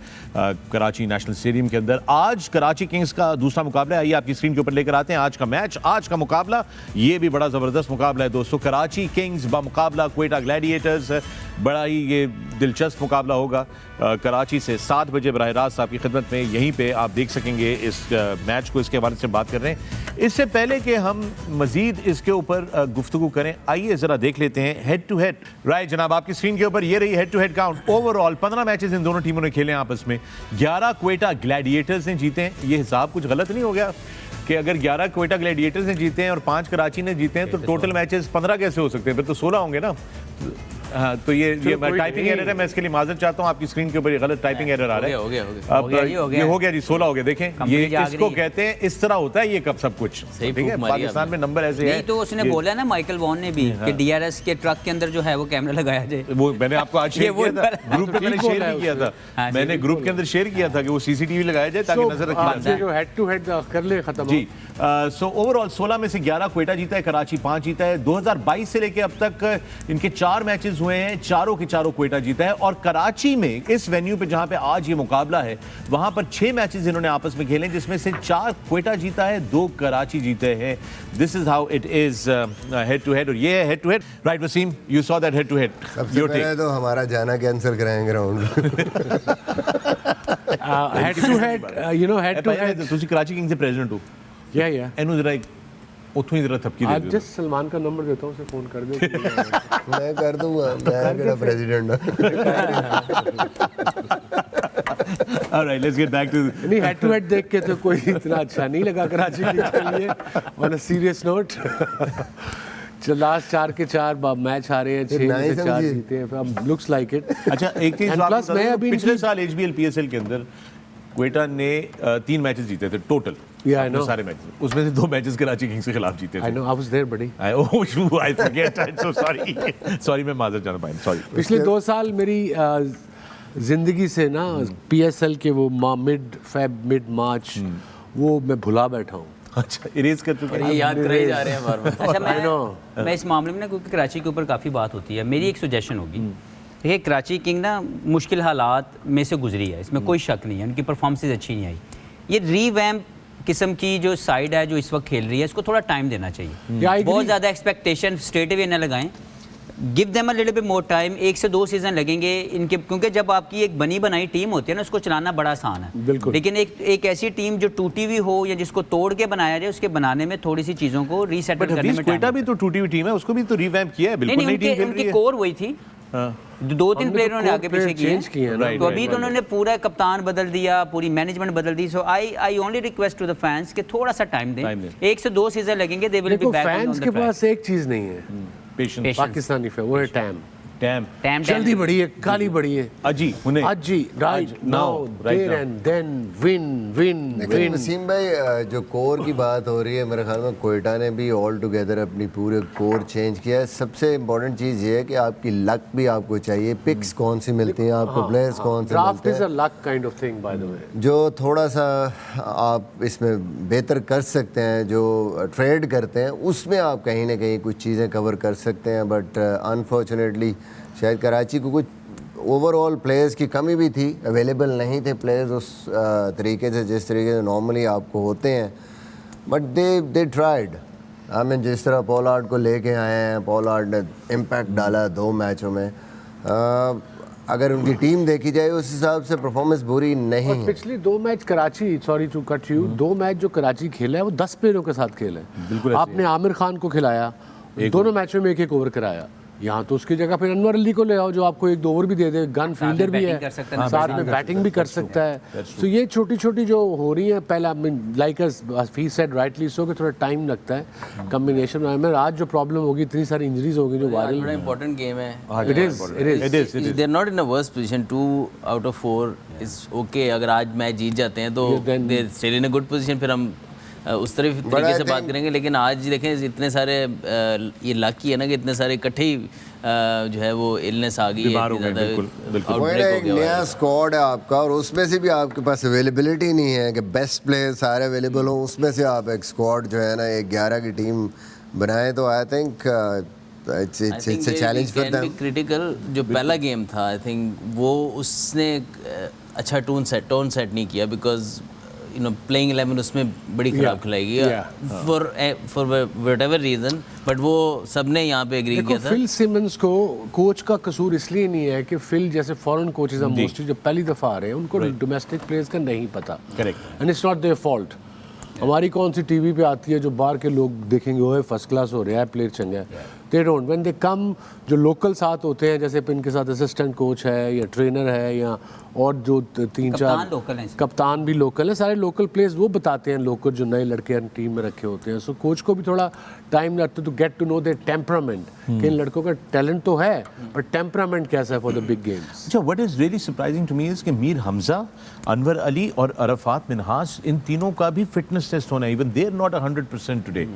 कराची नेशनल स्टेडियम के अंदर। आज कराची किंग्स का दूसरा मुकाबला है, आइए आपकी स्क्रीन के ऊपर लेकर आते हैं आज का मैच, आज का मुकाबला। ये भी बड़ा ज़बरदस्त मुकाबला है दोस्तों, कराची किंग्स बामुकाबला क्वेटा ग्लैडिएटर्स। बड़ा ही ये दिलचस्प मुकाबला होगा। कराची से 7 बजे बराह रास्त आपकी खिदमत में, यहीं पे आप देख सकेंगे इस मैच को। इसके हवाले से बात कर रहे हैं। इससे पहले कि हम मजीद इसके ऊपर गुफ्तगू करें, आइए ज़रा देख लेते हैं हेड टू हेड। राइट जनाब, आपकी स्क्रीन के ऊपर ये रही head to head count. Overall 15 matches इन दोनों टीमों ने खेले हैं आपस में, 11 क्वेटा ग्लैडिएटर्स ने जीते हैं। ये हिसाब कुछ गलत नहीं हो गया कि अगर 11 क्वेटा ग्लैडिएटर्स ने जीते हैं और 5 कराची ने जीते हैं तो टोटल मैचेस 15 कैसे हो सकते हैं? फिर तो 16 होंगे ना। हाँ, तो ये टाइपिंग एरर है, मैं इसके लिए माजरत चाहता हूँ। आपकी स्क्रीन के ऊपर ये गलत टाइपिंग एरर आ रहा है। हो गया ये हो गया जी, 16 हो गया। देखें ये इसको कहते हैं, इस तरह होता है ये कब सब कुछ, ठीक है। पाकिस्तान में नंबर ऐसे है। तो उसने बोला ना माइकल वॉन ने भी कि डीआरएस के ट्रक के अंदर जो है वो कैमरा लगाया जाए। वो मैंने आपको आज शेयर किया था, ग्रुप पे मैंने शेयर नहीं किया था, मैंने ग्रुप के अंदर शेयर किया था कि वो सीसीटीवी लगाया जाए ताकि नजर रखी जाए। जो हेड टू हेड कर ले खत्म जी। सो ओवरऑल 16 में से 11 क्वेटा जीता है, कराची 5 जीता है। 2022 से लेके अब तक इनके 4 मैचेस हुए हैं, चारों के चारों क्वेटा जीता है। और कराची में इस वेन्यू पे जहां पे आज ये मुकाबला है, वहां पर 6 मैचेस इन्होंने आपस में खेले, जिसमें से 4 क्वेटा जीता है, 2 कराची जीते हैं। This is how it is head to head, और ये है head to head. Right Wasim, you saw that head to head. सबसे पहले तो हमारा जाना कैंसिल कराएंगे ground head to head, you know head to head. ਤੁਸੀਂ कराची किंग्स के प्रेसिडेंट हो? या ਇਹਨੂੰ जरा ਉੱਥੋਂ ਹੀ जरा थपकी दे आज दो। जस्ट सलमान का नंबर देता हूँ, उसे फोन कर दो। मैं कर दूंगा, मैं मेरा president Alright, let's get back to नहीं, हेड टू हेड देख के तो कोई इतना अच्छा नहीं लगा कराची के लिए। On a serious note, last 4 के 4 मैच हारे हैं, 6 में से 4 जीते हैं। अब लुक्स लाइक इट। अच्छा एक चीज प्लस मैं अभी पिछले साल एचबीएल पीएसएल के अंदर क्वेटा ने 3 मैचेस जीते थे टोटल। Yeah, I know. सारे मैचेस, उसमें से 2 मैचेस कराची किंग्स के खिलाफ जीते थे। I know, I was there बड़ी। I forget, I'm so sorry. Sorry, मैं माजर जाना पाया, सॉरी। पिछले 2 साल मेरी जिंदगी से ना पीएसएल के वो मिड मार्च वो मैं भुला बैठा हूँ। अच्छा, इरेज कर चुके ये याद करे जा रहे हैं बार-बार। अच्छा, मैं इस मामले में ना, क्योंकि कराची के ऊपर काफ़ी बात होती है, मेरी एक सजेशन होगी। देखिए, कराची किंग ना मुश्किल हालात में से गुजरी है, इसमें कोई शक नहीं है, उनकी परफॉर्मेंस अच्छी नहीं आई। ये रीवैम्प किस्म की जो साइड है जो इस वक्त खेल रही है, इसको थोड़ा टाइम देना चाहिए। बहुत ज़्यादा एक्सपेक्टेशन स्ट्रेट अवे न लगाएं। गिव देम अ लिटिल बिट मोर टाइम, 1 से 2 सीजन लगेंगे इनके, क्योंकि जब आपकी एक बनी बनाई टीम होती है ना, उसको चलाना बड़ा आसान है। बिल्कुल। लेकिन एक ऐसी टीम जो टूटी हुई हो या जिसको तोड़ के बनाया जाए, उसके बनाने में थोड़ी सी चीज़ों को रीसेटल बट करने हफीज में क्वेटा टाइम भी तो टूटी हुई टीम है, उसको भी तो रिवैम्प किया है, बिल्कुल नहीं, नई टीम खेल रही उनकी है। कोर वही थी। 2-3 प्लेयर उन्होंने आगे पीछे चेंज किए हैं ना। तो अभी तो उन्होंने पूरा कप्तान बदल दिया, पूरी मैनेजमेंट बदल दी। So I only request to the fans कि थोड़ा सा टाइम दें, 1 से 2 सीजन लगेंगे, दे विल बी देखो बैक ऑन द फैंस के पास एक चीज नहीं है पेशेंस, पाकिस्तानी फैन, वो है टाइम। टैम, जल्दी बढ़ी है, काली बढ़ी है। अजी उन्हें अजी right now, there and then win लेकिन वसीम भाई जो कोर की बात हो रही है, मेरे ख्याल में कोयटा ने भी ऑल टुगेदर अपनी पूरे कोर चेंज किया है। सबसे इम्पोर्टेंट चीज़ ये है कि आपकी लक भी आपको चाहिए, पिक्स कौन सी मिलती हैं आपको, प्लेयर्स कौन से ड्राफ्ट मिलते इज अ हैं, luck kind of thing by the way. जो थोड़ा सा आप इसमें बेहतर कर सकते हैं, जो ट्रेड करते हैं उसमें आप कहीं ना कहीं कुछ चीज़ें कवर कर सकते हैं। बट अनफॉर्चुनेटली शायद कराची को कुछ ओवरऑल प्लेयर्स की कमी भी थी, अवेलेबल नहीं थे प्लेयर्स उस तरीके से जिस तरीके से नॉर्मली आपको होते हैं। But they tried. I mean जिस तरह पोलार्ड को लेके आए हैं, पोलार्ड ने इम्पैक्ट डाला 2 मैचों में। अगर उनकी टीम देखी जाए उस हिसाब से परफॉर्मेंस बुरी नहीं और है। पिछली 2 match Karachi, sorry to cut you, 2 match जो कराची खेला है वो 10 प्लेयरों के साथ खेला है। बिल्कुल आपने आमिर खान को खिलाया, दोनों मैचों में 1-1 ओवर कराया। यहाँ तो उसकी जगह फिर अनवर अली को ले आओ जो आपको 1-2 ओवर भी दे दे, गन फील्डर भी है, साथ में बैटिंग भी कर सकता है। तो ये छोटी छोटी जो हो रही है, पहला like Hafeez said rightly so कि थोड़ा टाइम लगता है कम्बिनेशन में। आज जो प्रॉब्लम होगी, इतनी सारी इंजरीज होगी जो वायरल, बड़ा इंपॉर्टेंट गेम है। It is they are not in a worst position, 2 out of 4 is okay. अगर आज मैच जीत जाते हैं तो they still in a good position, फिर हम उस तरह तरीके से बात करेंगे। लेकिन आज देखें इतने सारे ये लक ही है ना कि इतने सारे इकट्ठे ही जो है वो इलनेस आ गई है, एक नया स्क्वाड है आपका और उसमें से भी आपके पास अवेलेबिलिटी नहीं है कि बेस्ट प्लेयर सारे अवेलेबल हों, उसमें से आप एक स्क्वाड जो है ना 11 की टीम बनाए। तो I think it's a challenge for them. Critical जो पहला गेम था, आई थिंक वो उसने अच्छा टोन सेट नहीं किया, बिकॉज यू नो प्लेइंग 11 उसमें बड़ी खराब खिलाएगी फॉर व्हाटएवर रीजन। बट वो सबने यहाँ पे एग्री किया था। फिल सिमंस को कोच का कसूर इसलिए नहीं है कि फिल जैसे फॉरेन कोचेस हैं मोस्टली जो पहली दफ़ा आ रहे हैं, उनको डोमेस्टिक प्लेयर्स का नहीं पता। Correct. And it's not their fault. हमारी कौन सी टीवी पे आती है जो बाहर के लोग देखेंगे वो है फर्स्ट क्लास हो रहा है, प्लेयर चंगा है, दे डोंट। व्हेन दे कम, जो लोकल साथ होते हैं, जैसे इनके साथ असिस्टेंट कोच है या ट्रेनर है या और जो 3-4 कप्तान भी लोकल है, सारे लोकल प्लेयर्स वो बताते हैं लोकल जो नए लड़के टीम में रखे होते हैं। सो कोच को भी थोड़ा टाइम लगता है to get to know their temperament कि इन लड़कों का टैलेंट तो है पर टेम्परामेंट कैसा है फॉर द बिग गेम्स। अच्छा, what is really surprising to me is कि मीर हमजा, अनवर अली और अरफात मिन्हास, इन तीनों का भी फिटनेस टेस्ट होना है। Even they are not 100% today,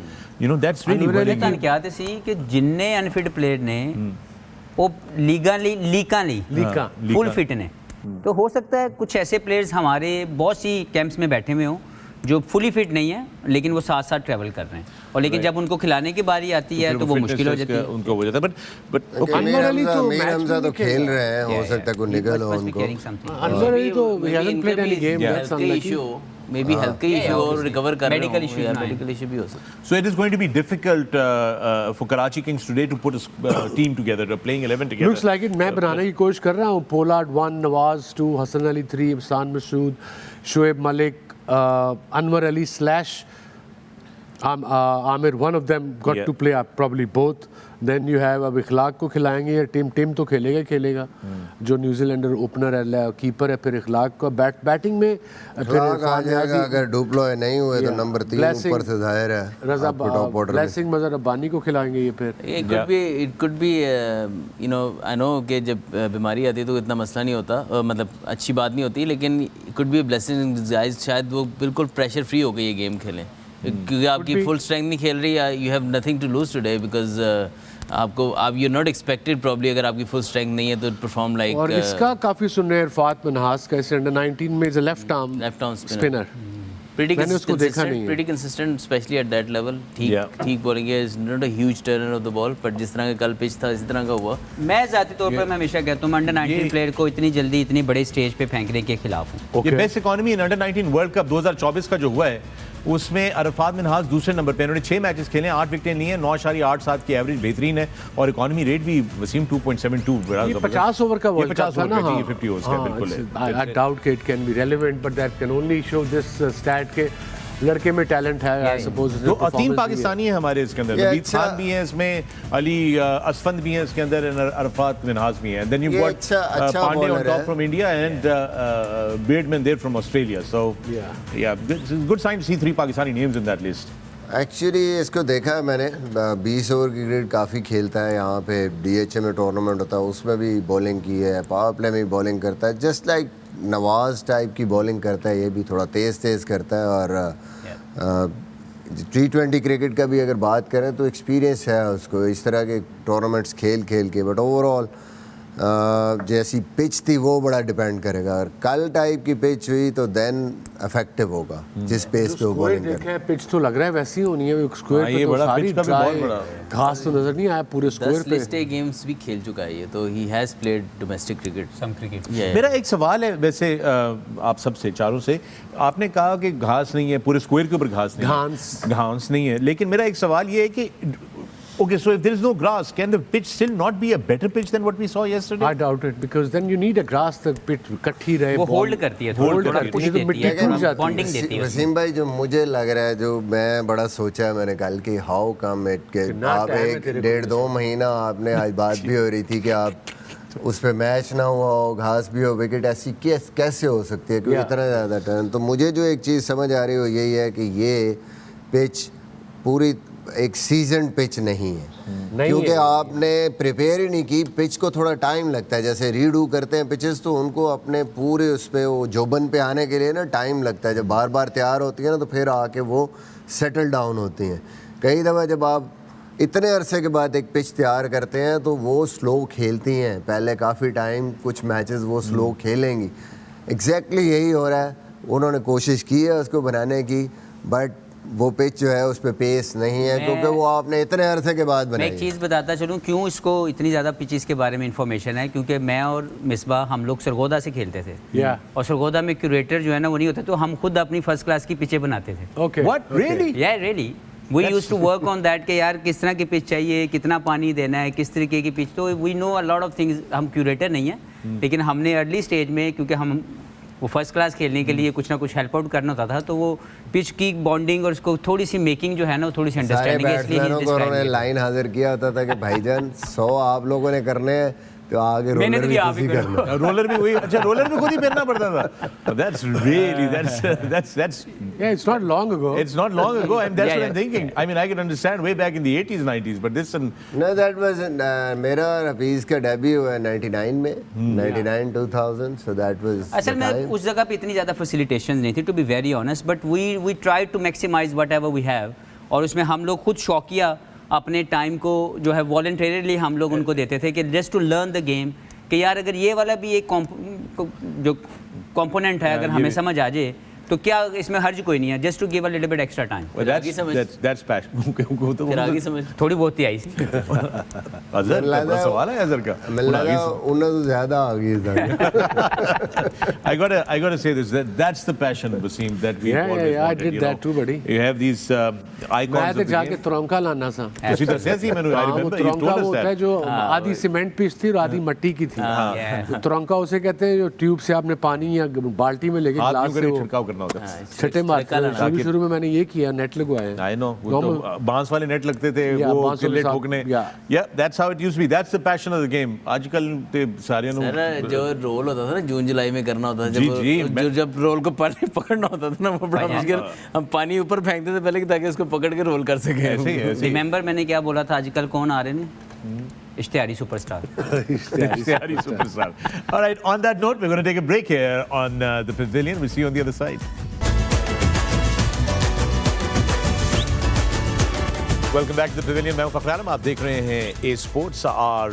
you know, that's really worrying. क्या थे सी कि जिन्ने अनफिट प्लेयर ने वो लीका फुल फिट ने, तो हो सकता है कुछ ऐसे प्लेयर्स हमारे बहुत सी कैंप्स में बैठे हुए हों जो फुली फिट नहीं है, लेकिन वो साथ साथ ट्रैवल कर रहे हैं, और लेकिन जब उनको खिलाने की बारी आती है तो वो मुश्किल हो जाती है, उनको हो जाता है। बट अनवर अली तो खेल रहे हैं, हो सकता है कोई निकल हो उनको। अनवर अली तो he hasn't played any game, that's unlucky. Maybe health का issue और recover कर रहे हो, medical issue भी हो सकता है। So it is going to be difficult for Karachi Kings today to put a team together, playing 11 together. Looks like it. मैं बनाने की कोशिश कर रहा हूँ। पोलार्ड 1, नवाज 2, हसन अली 3, इब्सान Masood, Shoaib Malik, Anwar Ali / Amir. One of them got to play, probably both. Then you have अब इखलाक को खिलाएंगे या टीम तो खेलेगा जो न्यूजीलैंडर ओपनर है, कीपर है, फिर इखलाक को बैटिंग में फिर आ जाएगा। अगर डुप्लोय नहीं हुए तो नंबर 3 ऊपर से जाहिर है रज़ा ब्लेसिंग मज़हर रब्बानी को खिलाएंगे ये फिर। It could be you know, I know कि जब बीमारी आती है तो इतना मसला नहीं होता, मतलब अच्छी बात नहीं होती, लेकिन it could be blessing in disguise. शायद वो बिल्कुल प्रेशर फ्री हो गई ये गेम खेलें, क्योंकि आपकी फुल स्ट्रेंथ नहीं खेल रही, you have nothing to lose today, because आप यू नॉट एक्सपेक्टेड प्रॉब्ली, अगर आपकी फुल स्ट्रेंथ नहीं है तो परफॉर्म लाइक। और इसका काफी सुन रहे हैं इरफात मिन्हास का, इस अंडर 19 में is a left arm spinner, मैंने उसको देखा नहीं है, pretty consistent especially at that level। ठीक बॉलिंग है, is not a huge Turner of the ball, पर जिस तरह का कल पिच था इसी तरह का हुआ। मैं ज़ाती तौर पर मैं हमेशा कहता हूँ अंडर 19 प्लेयर को इतनी जल्दी इतनी बड़े स्टेज पे फेंकने के खिलाफ हूँ। ये best economy in under 19 world cup 2024 का जो हुआ है, उसमें अरफात मिनहाज दूसरे नंबर पे, उन्होंने 6 मैचेस खेले, 8 विकेटें ली हैं, 9.87 की एवरेज बेहतरीन है और इकोनॉमी रेट भी वसीम 2.72। ये 50 ओवर का वर्ल्ड कप था ना, 50 ओवर्स का, बिल्कुल। आई डाउट कि it can be relevant, but that can only show this stat के लड़के में टैलेंट है, आई सपोज। तो 3 पाकिस्तानी हैं हमारे इसके अंदर, नवीद खान भी हैं इसमें, अली असफंद भी हैं इसके अंदर, अरफात मिनहाज भी हैं, then you got Pandey on top from India and Bedman there from Australia, so yeah good sign to see 3 Pakistani names in that list. Actually इसको देखा है मैंने, 20 ओवर की क्रिकेट काफ़ी खेलता है, यहाँ पे DHA में टूर्नामेंट होता है, उसमें भी बॉलिंग की है, पावर प्ले में भी बॉलिंग करता है, जस्ट लाइक नवाज टाइप की बॉलिंग करता है, ये भी थोड़ा तेज़ करता है। और T20 क्रिकेट का भी अगर बात करें तो एक्सपीरियंस है उसको इस तरह के टूर्नामेंट्स खेल के, बट ओवरऑल जैसी पिच थी वो बड़ा डिपेंड करेगा। अगर कल टाइप की पिच हुई तो देन इफेक्टिव होगा जिस पेस पे वो बॉलिंग करे। पिच तो लग रहा है वैसी होनी है, स्क्वायर पे तो सारी घास तो नजर नहीं आया पूरे स्क्वायर पे। 10 गेम्स भी खेल चुका है ये, तो he has played domestic cricket, some cricket. मेरा एक सवाल है वैसे आप सबसे चारों से, आपने कहा कि घास नहीं है पूरे स्क्वायर के ऊपर, घास नहीं है, लेकिन मेरा एक सवाल ये है कि okay, so if there is no grass, can the pitch still not be a better pitch than what we saw yesterday? I doubt it, because then you need a grass that pitch इकट्ठी रहे, वो hold करती है, थोड़ा push देती है, bonding देती है। वसीम भाई, जो मुझे लग रहा है, जो मैं बड़ा सोचा है मैंने कल की, हाउ कम इट के आप 1-1.5-2 महीना आपने आज बात भी हो रही थी कि आप उस पर मैच ना हुआ हो, घास भी हो, विकेट, ऐसी कैसे हो सकती है, क्योंकि इतना ज़्यादा टर्न। तो मुझे जो एक चीज़ समझ आ रही हो यही है कि ये पिच पूरी एक सीजन पिच नहीं है, क्योंकि आपने प्रिपेयर ही नहीं की। पिच को थोड़ा टाइम लगता है, जैसे रीडू करते हैं पिचेस, तो उनको अपने पूरे उस पर वो जोबन पे आने के लिए ना टाइम लगता है। जब बार बार तैयार होती है ना, तो फिर आके वो सेटल डाउन होती हैं। कई दफ़ा जब आप इतने अरसे के बाद एक पिच तैयार करते हैं तो वो स्लो खेलती हैं, पहले काफ़ी टाइम कुछ मैचेस वो स्लो खेलेंगी। एग्जैक्टली यही हो रहा है, उन्होंने कोशिश की है उसको बनाने की, बट वो पिच जो है उस पे पेस नहीं है, क्योंकि वो आपने इतने अरसे के बाद बनाई। मैं एक चीज़ बताता चलूँ क्यों इसको इतनी ज़्यादा पिचेस के बारे में इंफॉर्मेशन है, क्योंकि मैं और मिसबा हम लोग सरगोदा से खेलते थे, और सरगोदा में क्यूरेटर जो है ना वो नहीं होता, तो हम खुद अपनी फर्स्ट क्लास की पिचें बनाते थे। Okay. What? Really? Yeah, really. We used to work on that कि यार किस तरह की पिच चाहिए, कितना पानी देना है, किस तरीके की पिच। तो we know a lot of things. हम क्यूरेटर नहीं है, लेकिन हमने अर्ली स्टेज में, क्योंकि हम वो फर्स्ट क्लास खेलने के लिए कुछ ना कुछ हेल्प आउट करना होता था, तो वो पिच की बॉन्डिंग और उसको थोड़ी सी मेकिंग जो है ना, वो थोड़ी सी अंडरस्टैंडिंग है, इसलिए उन्होंने लाइन हाजिर किया होता था कि भाईजान 100 आप लोगों ने करने हैं, तो आगे रोलर भी आप ही करना। रोलर भी वही, अच्छा रोलर भी खुद ही पहनना पड़ता था। That's really that's yeah, it's not long ago. It's not long ago, and that's what I'm thinking. I mean, I can understand way back in the 80s, 90s, but this and no, that was मेरा हफीज का debut हुआ 99 में, 99 2000, so that was असल में उस जगह पे इतनी ज़्यादा फैसिलिटेशन नहीं थी, to be very honest, but we try to maximise whatever we have, और उसमें हम लोग खुद शौकिया अपने टाइम को जो है वॉलंटरीली हम लोग उनको देते थे कि just to learn the game, कि यार अगर ये वाला भी एक जो कंपोनेंट है अगर हमें समझ आ जाए तो क्या इसमें हर्ज कोई नहीं है, just to give a little bit extra time. that's passion। समझ थोड़ी बहुत ही आई सी। अजहर का सवाल है, अजहर का मिल लगा उन्हें तो ज़्यादा आ गई। I got to say this, that's the passion, Wasim, that we always wanted. I did that too, buddy. You have these icons मैं of तो the जाके game. तुरंका लाना था। उसी तरह से ऐसी मैंने I remember you तुरंका told us होता है that. जो आधी सीमेंट पिच थी और आधी मिट्टी की थी। तो तुरंका उसे कहते हैं जो ट्यूब से आपने पानी या बाल्टी में लेके हाथ गिलास में से वो छिड़काव करना होता है। छटे मारते हैं। शुरू में मैंने ये किया, नेट लगवाए। I know, वो तो बांस वाले नेट लगते थे, वो किले ठोकने। Yeah, that's how it used to be. That's the passion of the game. आजकल ते सारे नु सर जो रोल होता था ना जून जुलाई में करना होता था, जब रोल को पानी पकड़ना होता था ना, वो बड़ा मुश्किल, हम पानी ऊपर फेंकते थे पहले ताकि उसको पकड़ के रोल कर सके। रिमेंबर मैंने क्या बोला था, आजकल कौन आ रहे हैं, इश्तिहारी superstar. Ishtihari superstar. All right, on that note, we're going to take a break here on the Pavilion. We'll see you on the other side. Welcome back to the Pavilion. मैं फखर आलम, आप देख रहे हैं A Sports, our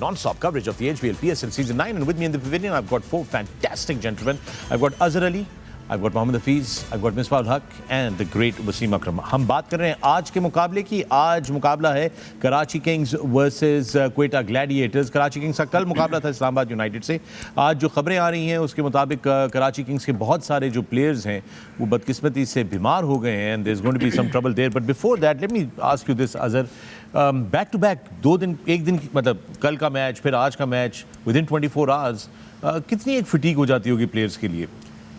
non-stop coverage of the HBL PSL Season 9, and with me in the Pavilion I've got 4 fantastic gentlemen. I've got Azhar Ali, I've got Mohammad Hafiz, I've got Misbah Haq and the great Wasim Akram. हम बात कर रहे हैं आज के मुकाबले की. आज मुकाबला है Karachi Kings versus Quetta Gladiators. Karachi Kings का कल मुकाबला था इस्लामाबाद यूनाइटेड से. आज जो खबरें आ रही हैं उसके मुताबिक कराची किंग्स के बहुत सारे जो प्लेयर्स हैं वो बदकिस्मती से बीमार हो गए हैं. There's going to be some trouble there. But before that, let me ask you this, Azhar. Back to back 2 दिन, एक दिन मतलब कल का मैच फिर आज का मैच विदिन 24 आवर्स, कितनी एक फटीग हो जाती होगी प्लेयर्स के लिए?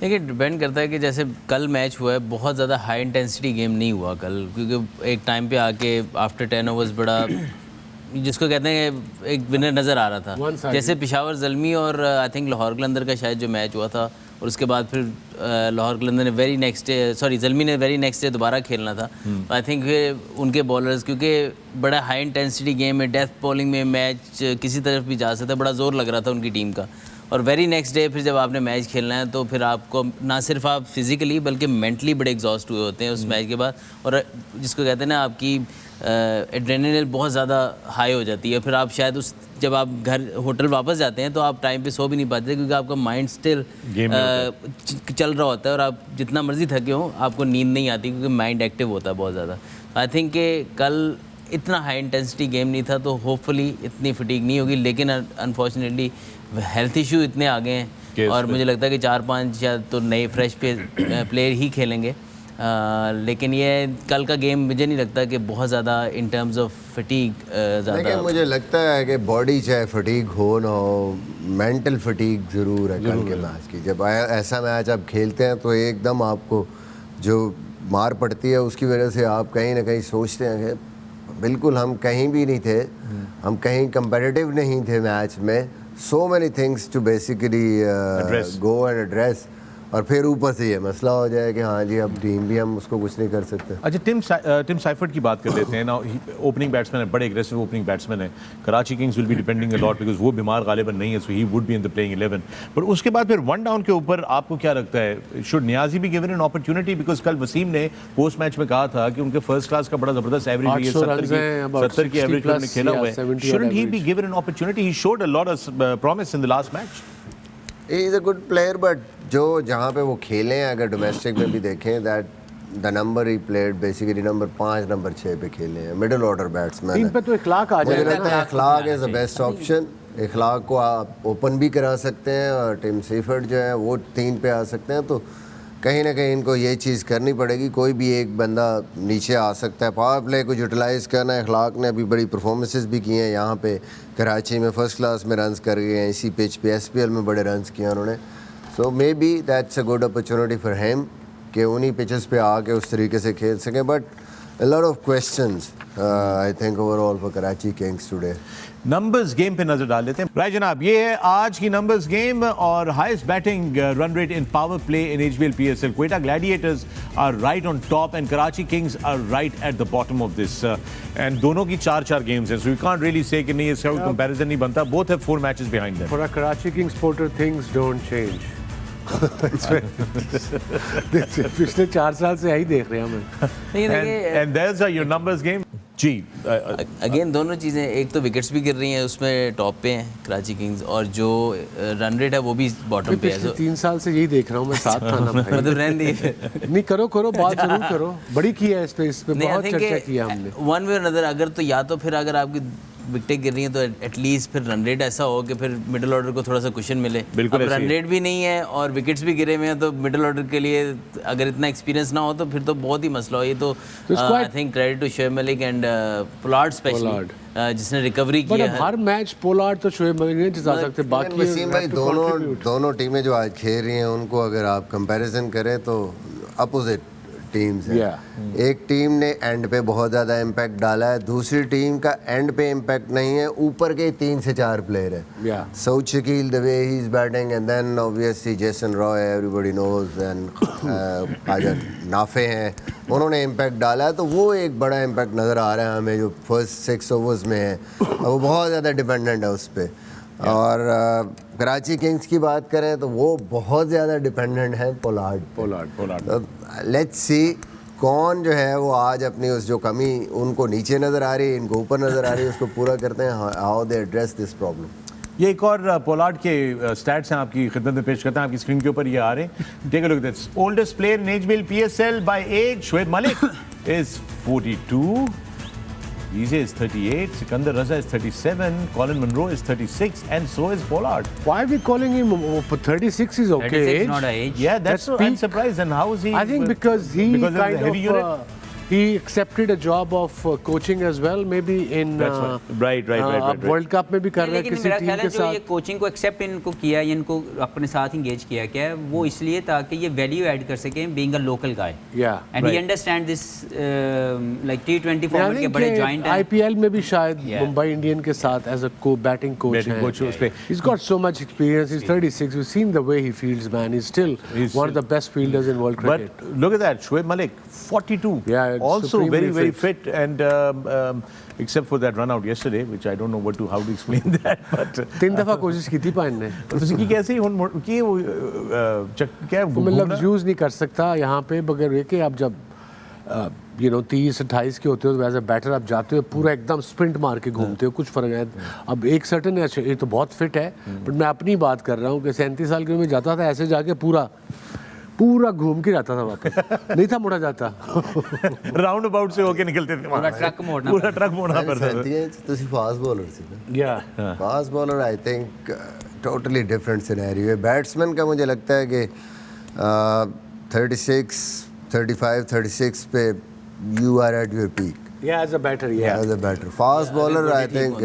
देखिए डिपेंड करता है कि जैसे कल मैच हुआ है, बहुत ज़्यादा हाई इंटेंसिटी गेम नहीं हुआ कल, क्योंकि एक टाइम पे आके आफ्टर 10 ओवर्स बड़ा जिसको कहते हैं एक विनर नज़र आ रहा था. जैसे पेशावर ज़ल्मी और आई थिंक लाहौर कलंदर का शायद जो मैच हुआ था, और उसके बाद फिर लाहौर कलंदर ने वेरी नेक्स्ट डे ज़ल्मी ने वेरी नेक्स्ट डे दोबारा खेलना था. आई थिंक उनके बॉलर्स, क्योंकि बड़ा हाई इंटेंसिटी गेम है, डेथ बॉलिंग में मैच किसी तरफ भी जा सकता है, बड़ा ज़ोर लग रहा था उनकी टीम का. और वेरी नेक्स्ट डे फिर जब आपने मैच खेलना है तो फिर आपको ना सिर्फ आप फिज़िकली बल्कि मेंटली बड़े एग्जॉस्ट हुए होते हैं उस मैच के बाद, और जिसको कहते हैं ना आपकी एड्रेनलिन बहुत ज़्यादा हाई हो जाती है. फिर आप शायद उस जब आप घर होटल वापस जाते हैं तो आप टाइम पे सो भी नहीं पाते, क्योंकि आपका माइंड स्टिल चल रहा होता है, और आप जितना मर्जी थके हो आपको नींद नहीं आती, क्योंकि माइंड एक्टिव होता है बहुत ज़्यादा. आई थिंक कि कल इतना हाई इंटेंसिटी गेम नहीं था, तो होपफुली इतनी फटीग नहीं होगी. लेकिन अनफॉर्चुनेटली हेल्थ इशू इतने आ गए हैं, और मुझे लगता है कि 4-5 या तो नए फ्रेश प्लेयर ही खेलेंगे. लेकिन ये कल का गेम मुझे नहीं लगता कि बहुत ज़्यादा इन टर्म्स ऑफ फटीग ज़्यादा. मुझे लगता है कि बॉडी चाहे फटीग हो ना हो, मेंटल फटीग ज़रूर है कल के मैच की. जब ऐसा मैच आप खेलते हैं तो एकदम आपको जो मार पड़ती है उसकी वजह से आप कहीं ना कहीं सोचते हैं कि बिल्कुल हम कहीं भी नहीं थे, हम कहीं कंपेटिटिव नहीं थे मैच में. So many things to basically go and address. और फिर ऊपर से ये मसला हो जाए कि हाँ जी अब टीम भी हम उसको कुछ नहीं कर सकते. अच्छा, टिम साइफर्ट की बात कर लेते हैं ना. ओपनिंग बैट्समैन है, बड़े एग्रेसिव ओपनिंग बैट्समैन है. Karachi Kings will be depending a lot because वो बीमार गालिबन नहीं है, so he would be in the playing 11. पर उसके बाद फिर 1 डाउन के ऊपर आपको क्या लगता है, शुड नियाजी भी गिवन एन अपॉर्चुनिटी? बिकॉज कल वसीम ने पोस्ट मैच में कहा था कि उनके फर्स्ट क्लास का बड़ा ज़बरदस्त एवरेज है, 70 की एवरेज उन्होंने खेला हुआ है. Shouldn't he be given an opportunity? He showed a lot of promise in the last match. He is a good player, but जो जहाँ पे वो खेले हैं, अगर डोमेस्टिक में भी देखें, that the number he played basically number 5 number 6 पे खेले हैं. मिडिल ऑर्डर बैट्समैन टीम पे तो इखलाक आ जाएगा. मुझे लगता है इखलाक इज़ द बेस्ट ऑप्शन. इखलाक को आप ओपन भी करा सकते हैं, और टिम सेफर्ट जो है वो 3 पे आ सकते हैं. तो कहीं ना कहीं इनको ये चीज़ करनी पड़ेगी, कोई भी एक बंदा नीचे आ सकता है. पावर प्ले को यूटिलाइज़ करना है. इखलाक ने अभी बड़ी परफॉर्मेंसेस भी की हैं यहाँ पे, कराची में फर्स्ट क्लास में रन्स कर गए हैं, इसी पिच पे SPL में बड़े रन्स किए उन्होंने. So maybe that's a good opportunity for him कि उन्हीं पिचेस पे आके उस तरीके से खेल सकें. But a lot of questions I think overall for Karachi Kings today. Numbers game पे नजर डाल लेते हैं. राइट जनाब, ये है आज की नंबर्स गेम और highest batting run rate in power play in HBL PSL. Quetta Gladiators are right on top and Karachi Kings are right at the bottom of this. And दोनों की 4-4 गेम्स हैं, so you can't really say कि नहीं, इसका कोई comparison नहीं बनता. Both have 4 matches behind them. For a Karachi Kings supporter, things don't change. पिछले 4 साल से यही देख रहे हैं हम. And there's your numbers game. जी अगेन दोनों चीज़ें, एक तो विकेट्स भी गिर रही हैं, उसमें टॉप पे हैं कराची किंग्स, और जो रन रेट है वो भी बॉटम पे है. पिछले 3 साल से यही देख रहा हूँ मैं. साथ खाना मतलब रहने दीजिए. नहीं, करो बात जरूर करो. बड़ी की है इस पे बहुत चर्चा की है हमने. वन वे नज़र अगर तो या तो फिर अगर आपकी विकेटें गिर रही हैं तो एटलीस्ट फिर रन रेट ऐसा हो कि फिर मिडिल ऑर्डर को थोड़ा सा कुशन मिले. बिल्कुल. रन रेट भी नहीं है और विकेट्स भी गिरे हुए हैं, तो मिडिल ऑर्डर के लिए अगर इतना एक्सपीरियंस ना हो तो फिर तो बहुत ही मसला हो. ये तो I think credit to Shoaib Malik and Pollard specially जिसने रिकवरी की है. हर मैच पोलार्ड तो शोएब मलिक नहीं जिता सकते. बाकी वसीम भाई दोनों टीमें जो आज खेल रही हैं उनको अगर आप कंपैरिजन करें तो अपोजिट टीम्स हैं. एक टीम ने एंड पे बहुत ज़्यादा इम्पैक्ट डाला है, दूसरी टीम का एंड पे इम्पैक्ट नहीं है. ऊपर के 3 से 4 प्लेयर है. Saud Shakeel the way he is batting, and then obviously Jason Roy everybody knows, and आजन नाफे हैं, उन्होंने इम्पैक्ट डाला है. तो वो एक बड़ा इम्पैक्ट नज़र आ रहा है हमें जो फर्स्ट 6 ओवर्स में है, वो बहुत ज़्यादा डिपेंडेंट है उस पर. और कराची किंग्स की बात करें तो वो बहुत ज़्यादा डिपेंडेंट है पोलार्ड. लेट्स सी कौन जो है वो आज अपनी उस जो कमी उनको नीचे नज़र आ रही है, इनको ऊपर नज़र आ रही है, उसको पूरा करते हैं. How they address this problem. ये एक और पोलार्ड के स्टैट्स हैं आपकी खिदमत में पेश करते हैं, आपकी स्क्रीन के ऊपर ये आ रहे हैं। Take a look at this. Oldest player in HBL PSL by age, Shoaib Malik is 42, Easy is 38, Sikandar Raza is 37, Colin Munro is 36, and so is Pollard. Why are we calling him 36 is okay 36 age? not an age. Yeah, that's That's what I'm peak. surprised. And how is he? I think because he because of the kind heavy of unit. he accepted a job of coaching as well, maybe in That's right. Right. World Cup में भी कर रहा है लेकिन किसी मेरा team ख्याल के है जो ये साथ। कोचिंग को एक्सेप्ट इनको किया या इनको अपने साथ इंगेज किया क्या है वो इसलिए ताकि ये वैल्यू ऐड कर सकें being a local guy Yeah, and he right. Understand this like T20 I format के think बड़े जॉइंट हैं IPL में भी शायद Yeah. मुंबई इंडियन के साथ as a batting coach Batting है। coach उस पे। He's got so much experience. He's 36. We've seen the way he fields, man. He's still He's one of the best fielders in world cricket. But look at that, Shoaib Malik, 42. Yeah, it's also supremely very fit, and except for that run out yesterday, which I don't know how to explain that. But 3 दफा कोशिश की थी pine ने। ਤੁਸੀਂ ਕੀ कैसे ਹੁਣ ਕੀ वो क्या मतलब यूज नहीं कर सकता यहाँ पे बगैर ये कि आप जब 30-28 के होते हो तो एज अ बैटर आप जाते हो पूरा एकदम स्प्रिंट मार के घूमते हो, कुछ फर्क है। अब एक सर्टन है, ये तो बहुत फिट है, बट मैं अपनी बात कर रहा हूँ कि 37 साल की उम्र में जाता था ऐसे जाके पूरा घूम के जाता था वापस, नहीं था मुड़ा जाता। राउंड अबाउट से होके निकलते थे पूरा ट्रक मोड़ना पूरा ट्रक मोड़ना पड़ता था। ਤੁਸੀਂ ਫਾਸਟ ਬੋਲਰ ਸੀ ਨਾ? या fast bowler I think totally different scenario है। बैट्समैन का मुझे लगता है कि 36, 35, 36 पे you are at your peak या एज अ बैटर या as a batter. Fast bowler I think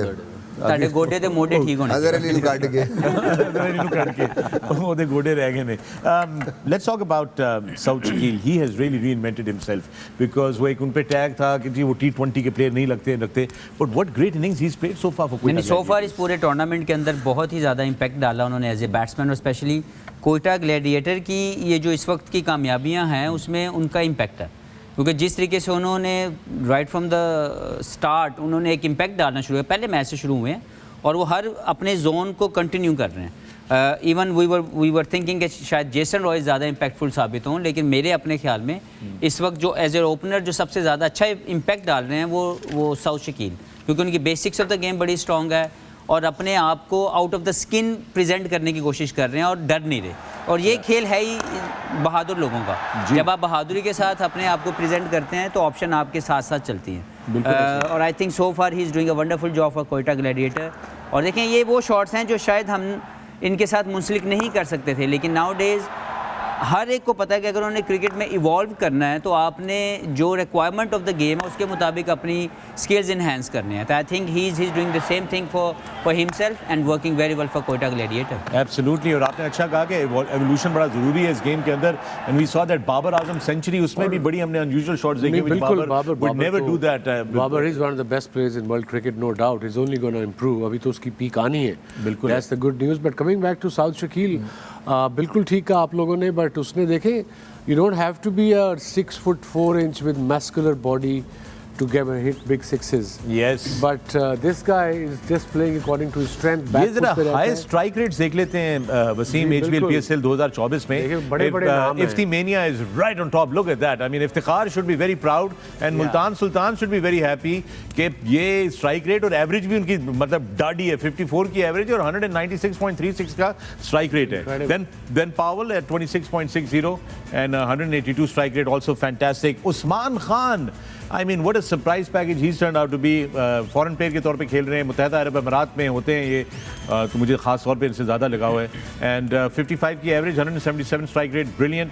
ਤੁਹਾਡੇ ਗੋਡੇ ਤੇ ਮੋਢੇ ਠੀਕ ਹੋਣੇ अगर अली ਕੱਢ के ਇਹਨੂੰ ਕੱਢ ਕੇ ਉਹਦੇ ਗੋਡੇ ਰਹਿ ਗਏ ਨੇ। Let's talk about Saud Shakeel. He has really reinvented himself because वो एक उन पे टैग था कि जी वो T20 के प्लेयर नहीं लगते but what great innings he has played so far for नहीं सो फार इस पूरे टूर्नामेंट के अंदर बहुत ही ज़्यादा इम्पैक्ट डाला उन्होंने एज ए बैट्समैन और स्पेशली कोयटा ग्लैडिएटर की ये जो इस वक्त की कामयाबियां हैं उसमें उनका इम्पैक्ट है क्योंकि जिस तरीके से उन्होंने राइट फ्रॉम द स्टार्ट उन्होंने एक इम्पैक्ट डालना शुरू किया, पहले मैच से शुरू हुए हैं और वो हर अपने जोन को कंटिन्यू कर रहे हैं। इवन वी वर थिंकिंग कि शायद जेसन रॉय ज़्यादा इम्पैक्टफुल साबित हों, लेकिन मेरे अपने ख्याल में इस वक्त जो एज ए ओपनर जो सबसे ज़्यादा अच्छा इम्पैक्ट डाल रहे हैं वो साउथ शकील, क्योंकि उनकी बेसिक्स ऑफ द गेम बड़ी स्ट्रॉन्ग है और अपने आप को out of the skin present करने की कोशिश कर रहे हैं और डर नहीं रहे। और ये खेल है ही बहादुर लोगों का, जब आप बहादुरी के साथ अपने आप को प्रेजेंट करते हैं तो ऑप्शन आपके साथ साथ चलती हैं। और I think so far he is doing a wonderful job for Quetta gladiator. और देखें ये वो शॉट्स हैं जो शायद हम इनके साथ मुंसलिक नहीं कर सकते थे, लेकिन नाउ डेज़ हर एक को पता है कि अगर उन्होंने क्रिकेट में इवॉल्व करना है तो आपने जो रिक्वायरमेंट ऑफ द गेम है उसके मुताबिक अपनी स्किल्स इन्हेंस करने हैं। तो I think he is doing the same thing for himself and working very well for Quetta gladiator. Absolutely. और आपने अच्छा कहा कि एवोल्यूशन बड़ा ज़रूरी है इस गेम के अंदर and we saw that Babar Azam century, उसमें भी बड़ी हमने अनयूजुअल शॉट्स देखे which Babar would never do that. Babar is one of the best players in world cricket, no doubt. Is only gonna improve, अभी तो उसकी पीक आनी है। बिल्कुल, that's the good news. But coming back to Saud Shakeel, बिल्कुल ठीक कहा आप लोगों ने, बट उसने देखे you don't have to be a 6'4" with muscular body to get hit big sixes. Yes. But this guy is just playing according to his strength. ये जरा हाई स्ट्राइक रेट्स देख लेते हैं वसीम। एचबीएल पीएसएल 2024 में बड़े-बड़े नाम हैं। Iftimania is right on top. Look at that. I mean Iftikhar should be very proud and Multan Sultan should be very happy कि ये स्ट्राइक रेट और एवरेज भी उनकी मतलब डाडी है। 54 की एवरेज और 196.36 का स्ट्राइक रेट है। Then Powell at 26.60 and 182 strike rate also fantastic. Usman Khan, I mean, what a surprise package he's turned out to be. Foreign player के तौर पे खेल रहे हैं, मुत्तहिदा अरब अमीरात में होते हैं ये, तो मुझे खास तौर पे इनसे ज़्यादा लगा हुआ है। एंड 55 की average, 177 strike rate, brilliant.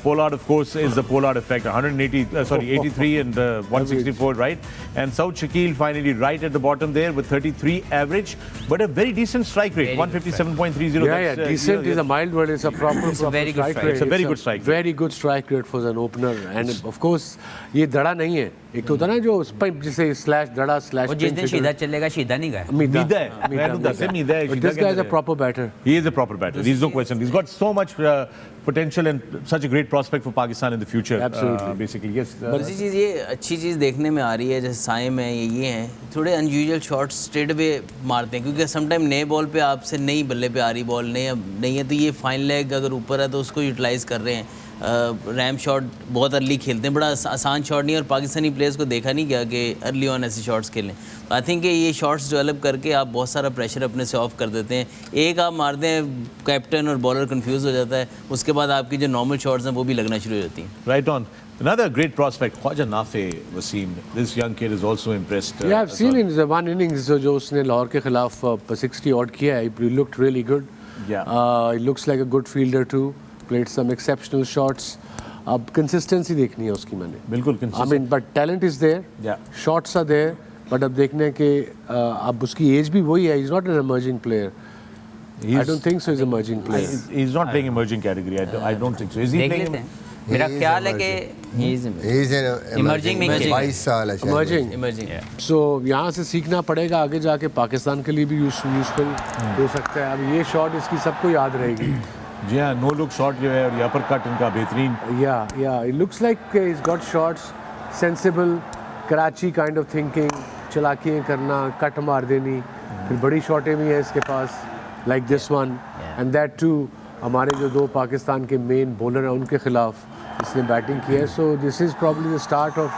Pollard of course is the Pollard effect, 83 and 164, right? And Saud Shakil finally right at the bottom there with 33 average, but a very decent strike rate, 157.30. Yeah, decent is a mild word. It's a proper very good strike strike. rate. It's a very good strike rate. Very good strike rate for an opener. And of course, ये धड़ा नहीं है। एक तो होता है ना जो स्पिन जिसे स्लैश धड़ा स्लैश। वो जिस दिन शीदा चलेगा शीदा नहीं गया। मीदा है। This guy is a proper batter. He is a proper batter. There's no question. He's got so much potential and such a great prospect for Pakistan in the future. Absolutely. Basically, yes. दूसरी चीज़ ये अच्छी चीज़ देखने में आ रही है, जैसे साइम है ये हैं थोड़े अनयूजुअल शॉट्स स्ट्रेट वे मारते हैं, क्योंकि समटाइम नए बॉल पे आपसे नई बल्ले पे आ रही बॉल नहीं है तो ये फाइन लेग अगर ऊपर है तो उसको यूटिलाइज़ कर रहे हैं। रैम शॉट बहुत अर्ली खेलते हैं, बड़ा आसान शॉट नहीं है, और पाकिस्तानी प्लेयर्स को देखा नहीं गया कि अर्ली ऑन ऐसे शॉट्स खेलें। तो आई थिंक ये शॉट्स डेवलप करके आप बहुत सारा प्रेशर अपने से ऑफ कर देते हैं। एक आप मारते हैं, कैप्टन और बॉलर कंफ्यूज हो जाता है, उसके बाद आपकी जो नॉर्मल शॉट्स हैं वो भी लगना शुरू हो जाती हैं। Right on. Another great prospect, Khwaja Nafe, Wasim. This young kid is also impressed. Yeah, I've as seen well. in the one innings जो उसने लाहौर के खिलाफ 60 odd किया है, he looked really good. Yeah. He looks like a good fielder too. Played some exceptional shots. अब consistency देखनी है उसकी मैंने. बिल्कुल I consistent. mean, but talent is there. Yeah. Shots are there. But अब देखने हैं कि अब उसकी age भी वही है. He's not an emerging player. I don't think so. He's an emerging player. He's not playing emerging category. I don't think so. Is he देख playing? लेते हैं। मेरा He is ख्याल है कि He's an Emerging में खेल- 22 साल है शायद। Emerging. इमर्जिंग So यहाँ से सीखना पड़ेगा, आगे जाके पाकिस्तान के लिए भी यूजफुल हो सकता है। अब ये शॉट इसकी सबको याद रहेगी। जी हाँ, नो लुक शॉट जो है और अपर कट इनका बेहतरीन। Yeah, it looks like he's got shots, sensible, Karachi kind of thinking, चलाकियाँ करना, कट मार देनी, फिर बड़ी शॉटें भी हैं इसके पास, like this one, and that too, हमारे जो दो पाकिस्तान के मेन बॉलर हैं उनके खिलाफ इसने बैटिंग की है, so this is probably the start of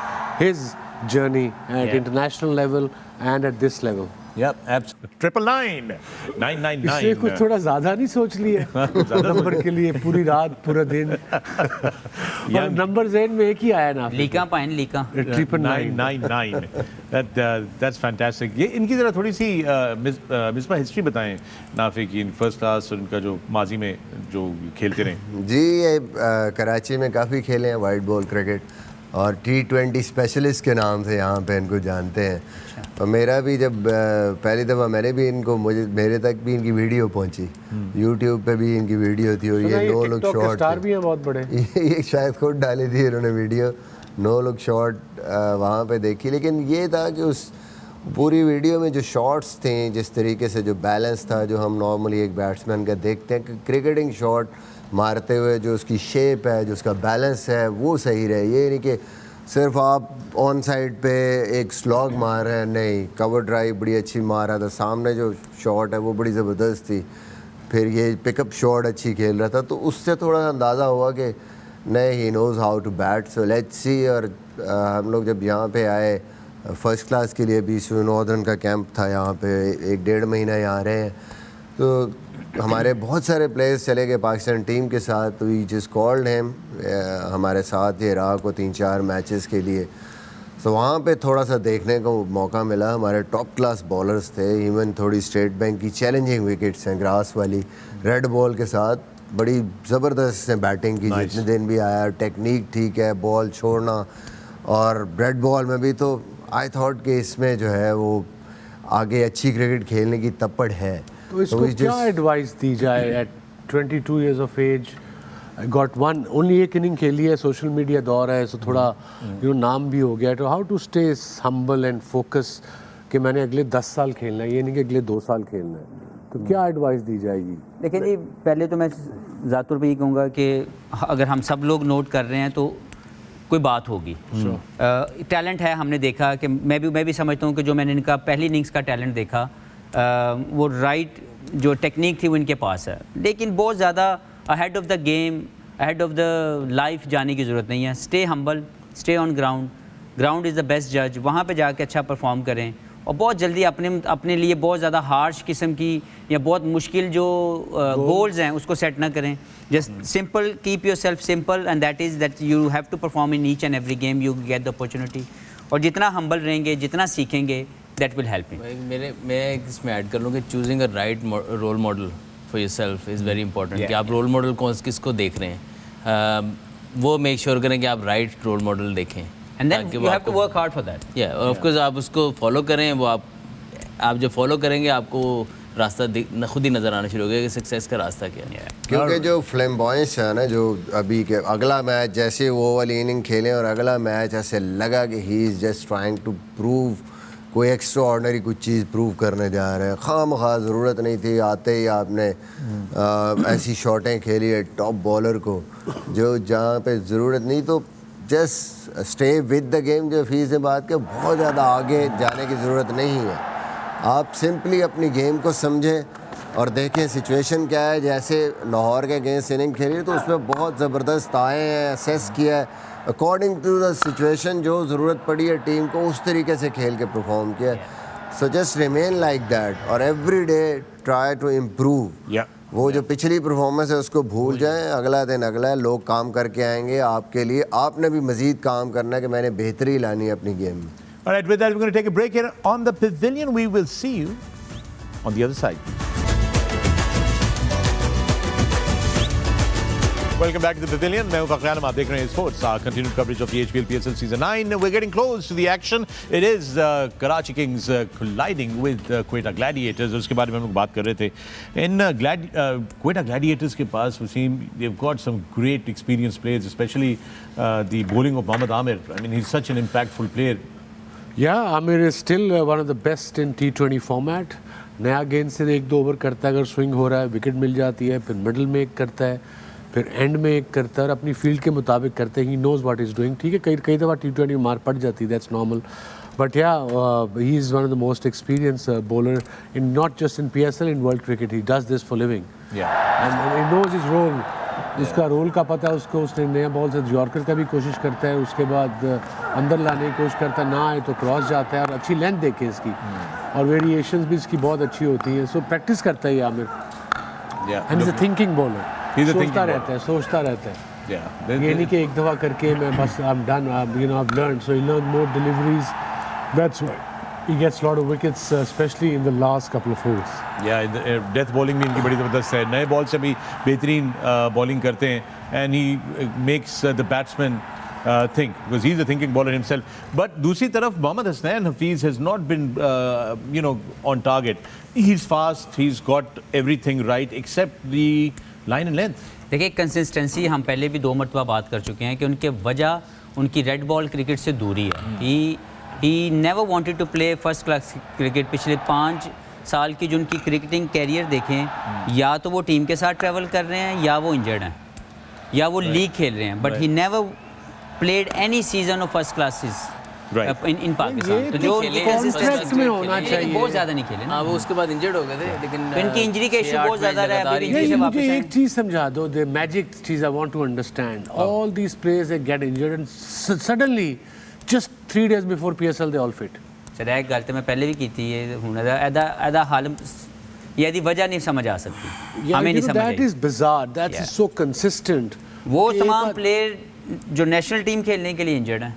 his journey at international level and at this level. Yep, absolutely. 999, 999. इससे कुछ थोड़ा ज़्यादा नहीं सोच लिया नंबर के लिए, पूरी रात पूरा दिन और नंबर ज़हन में एक ही आया ना, Leica pine Leica 999. That's fantastic. ये इनकी ज़रा थोड़ी सी मिसबा हिस्ट्री बताएं नाफे की, इन फर्स्ट क्लास और इनका जो माजी में जो खेलते रहे। जी, ये कराची में काफ़ी खेले हैं वाइट बॉल क्रिकेट, और T20 स्पेशलिस्ट के नाम से यहाँ पे इनको जानते हैं। और मेरा भी जब पहली दफ़ा मैंने भी इनको मेरे तक भी इनकी वीडियो पहुँची, यूट्यूब पे भी इनकी वीडियो थी, और ये नो लुक शॉट स्टार भी हैं बहुत बड़े। ये शायद खुद डाली थी इन्होंने वीडियो, नो लुक शॉट वहाँ पे देखी। लेकिन ये था कि उस पूरी वीडियो में जो शॉट्स थे, जिस तरीके से जो बैलेंस था, जो हम नॉर्मली एक बैट्समैन का देखते हैं कि क्रिकेटिंग शॉट मारते हुए जो उसकी शेप है, जो उसका बैलेंस है, वो सही रहे। ये नहीं कि सिर्फ आप ऑन साइड पे एक स्लॉग मार रहे हैं, नहीं, कवर ड्राइव बड़ी अच्छी मार रहा था, सामने जो शॉट है वो बड़ी ज़बरदस्त थी, फिर ये पिकअप शॉट अच्छी खेल रहा था, तो उससे थोड़ा अंदाज़ा हुआ कि नहीं, he knows how to bat, so let's see. और हम लोग जब यहाँ पे आए फर्स्ट क्लास के लिए, भी नॉर्दर्न का कैंप था यहाँ पे, 1-1.5 महीना यहाँ रहे हैं, तो हमारे बहुत सारे प्लेयर्स चले गए पाकिस्तान टीम के साथ, तो वी जस्ट कॉल्ड हिम, हमारे साथ ये रहा को 3-4 मैचेस के लिए। तो वहाँ पे थोड़ा सा देखने को मौका मिला, हमारे टॉप क्लास बॉलर्स थे, इवन थोड़ी स्टेट बैंक की चैलेंजिंग विकेट्स हैं, ग्रास वाली रेड बॉल के साथ बड़ी ज़बरदस्त से बैटिंग की, जितने दिन भी आया, टेक्निक ठीक है, बॉल छोड़ना, और रेड बॉल में भी। तो आई थॉट कि इसमें जो है वो आगे अच्छी क्रिकेट खेलने की तप्पड़ है। तो इसको क्या एडवाइस दी जाए at 22 years of age? Got one, only एक इनिंग खेली है, सोशल मीडिया दौर है, सो थोड़ा नाम भी हो गया, तो how to stay humble and focus कि मैंने अगले 10 साल खेलना है, ये नहीं कि अगले 2 साल खेलना है, तो क्या एडवाइस दी जाएगी? देखिए जी, पहले तो मैं ज़ात तौर पे ये कहूँगा कि अगर हम सब लोग नोट कर रहे हैं तो कोई बात होगी। टैलेंट है, हमने देखा कि मैं भी समझता हूँ कि जो मैंने इनका पहली इनिंग्स का टैलेंट देखा, वो राइट जो टेक्निक थी वो इनके पास है, लेकिन बहुत ज़्यादा ahead of the game, ahead of the life जाने की ज़रूरत नहीं है। Stay humble, stay on ground, ground is the best जज, वहाँ पे जाके अच्छा परफॉर्म करें, और बहुत जल्दी अपने लिए बहुत ज़्यादा हार्श किस्म की या बहुत मुश्किल जो गोल्स हैं उसको सेट ना करें। Just simple, keep yourself simple, and that is that you have to perform in each and every game, you get the opportunity, और जितना हम्बल रहेंगे, जितना सीखेंगे, दैट विल हेल्प यू। मैं इसमें ऐड कर लूँ कि choosing a right role model for yourself is very important, कि आप रोल मॉडल किसको देख रहे हैं, वो मेक श्योर करें कि आप राइट रोल मॉडल देखें, and then you have to work hard for that. या ऑफ कोर्स आप उसको फॉलो करें, वो आप जब फॉलो करेंगे आपको रास्ता खुद ही नज़र आना शुरू हो गया कि सक्सेस का रास्ता क्या है। क्योंकि जो फ्लैम्बॉयंस है ना, जो अभी के अगला मैच जैसे वो वाली इनिंग खेले और अगला मैच ऐसे लगा कि he is just trying to prove कोई एक्स्ट्रा ऑर्डनरी कुछ चीज़ प्रूव करने जा रहे हैं, खामखा ज़रूरत नहीं थी, आते ही आपने ऐसी शॉटें खेली है टॉप बॉलर को जो जहाँ पे ज़रूरत नहीं, तो just stay with the game. जो फीस से बात के बहुत ज़्यादा आगे जाने की ज़रूरत नहीं है, आप सिंपली अपनी गेम को समझें और देखें सिचुएशन क्या है, जैसे लाहौर के अगेंस्ट इनिंग खेली तो उसमें बहुत ज़बरदस्त आए हैं, असेस किया है अकॉर्डिंग टू द सिचुएशन, जो ज़रूरत पड़ी है टीम को उस तरीके से खेल के परफॉर्म किया। So just remain like that और every day try to improve. वो जो पिछली परफॉर्मेंस है उसको भूल जाएं, अगला दिन अगला है, लोग काम करके आएंगे आपके लिए, आपने भी मज़ीद काम करना है कि मैंने बेहतरी लानी है अपनी गेम में। All right, with that, we're going to take a break here on the Pavilion. We will see you on the other side. Welcome back to the Pavilion. मैं हूं फ़खर आलम, आप देख रहे हैं sports, continued coverage of the HBL PSL Season 9. We're getting close to the action. It is Karachi Kings colliding with Quetta Gladiators. उसके बारे में हम लोग बात कर रहे थे. In Quetta Gladiators के पास Wasim, they've got some great experienced players, especially the bowling of Mohammad Amir. I mean, he's such an impactful player. Yeah, Amir is still one of the best in T20 format. नया गेंद से 1-2 over करता है, अगर swing हो रहा है wicket मिल जाती है, फिर मिडल में एक करता है, फिर एंड में एक करता है और अपनी फील्ड के मुताबिक करते हैं। He knows what is doing. ठीक है, कई दफ़ा T20 में मार पड़ जाती है, दैट्स नॉर्मल, बट या he is one of the most experience bowler in not just in PSL, in world cricket. He does this for living and he knows his role. उसका रोल का पता है उसको। उसने नया बॉल से yorker का भी कोशिश करता है, उसके बाद अंदर लाने की कोशिश करता है, ना आए तो क्रॉस जाता है और अच्छी लेंथ देखे इसकी और वेरिएशंस भी इसकी बहुत अच्छी होती हैं। सो प्रैक्टिस करता है ये Aamir and is a thinking bowler. सोचता रहता है ये नहीं कि एक दफ़ा करके मैं बस I am done, you know I have learned. So he learn more deliveries, that's why he gets a lot of wickets, especially in the last couple of holes. Yeah, death bowling भी इनकी बड़ी ज़बरदस्त है। नए ball से भी बेहतरीन bowling करते हैं and he makes the batsman think, because he's a thinking bowler himself. But दूसरी तरफ Mohammad Hasnain Hafeez has not been on target. He's fast, he's got everything right except the line and length. देखिए, consistency हम पहले भी 2 मरतबा बात कर चुके हैं कि उनके वजह उनकी रेड बॉल क्रिकेट से दूरी है। He never wanted to play first class cricket. पिछले 5 साल की जो उनकी क्रिकेटिंग कैरियर देखें, या तो वो टीम के साथ ट्रैवल कर रहे हैं या वो इंजर्ड हैं या वो लीग खेल रहे हैं, but he never played any season of first classes in Pakistan. तो जो कॉन्ट्रैक्ट में होना चाहिए, बहुत ज़्यादा नहीं खेले ना। वो उसके बाद इंजर्ड हो गए थे, लेकिन इनकी इंजरी का इशू बहुत ज़्यादा रहा है। मुझे एक चीज़ समझा दो, द मैजिक चीज़ I want to understand, all these players they get injured and suddenly just 3 days before PSL they all fit. Sir एक गल तो मैं पहले भी की थी, ये हुन ऐदा हाल ये वजह नहीं समझ आ सकती, हमें नहीं समझ आई। That is bizarre, that is so consistent. वो तमाम प्लेयर जो नेशनल टीम खेलने के लिए इंजर्ड हैं,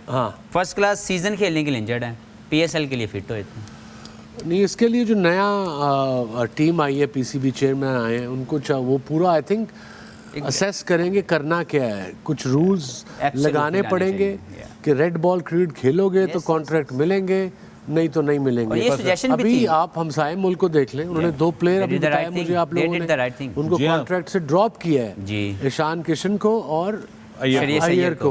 फर्स्ट क्लास सीजन खेलने के लिए इंजर्ड हैं, PSL के लिए फिट हुए थे। नहीं, इसके लिए जो नया टीम आई है, PCB चेयरमैन आए हैं, उनको वो पूरा आई थिंक असेस करेंगे करना क्या है, कुछ रूल्स लगाने पड़ेंगे कि रेड बॉल क्रिकेट खेलोगे तो कॉन्ट्रैक्ट मिलेंगे, नहीं तो नहीं मिलेंगे। अभी आप हमसाए मुल्क को देख लें, उन्होंने 2 प्लेयर अभी बताया मुझे आप लोगों ने उनको कॉन्ट्रैक्ट से ड्रॉप किया है, ईशान किशन को और अय्यर को,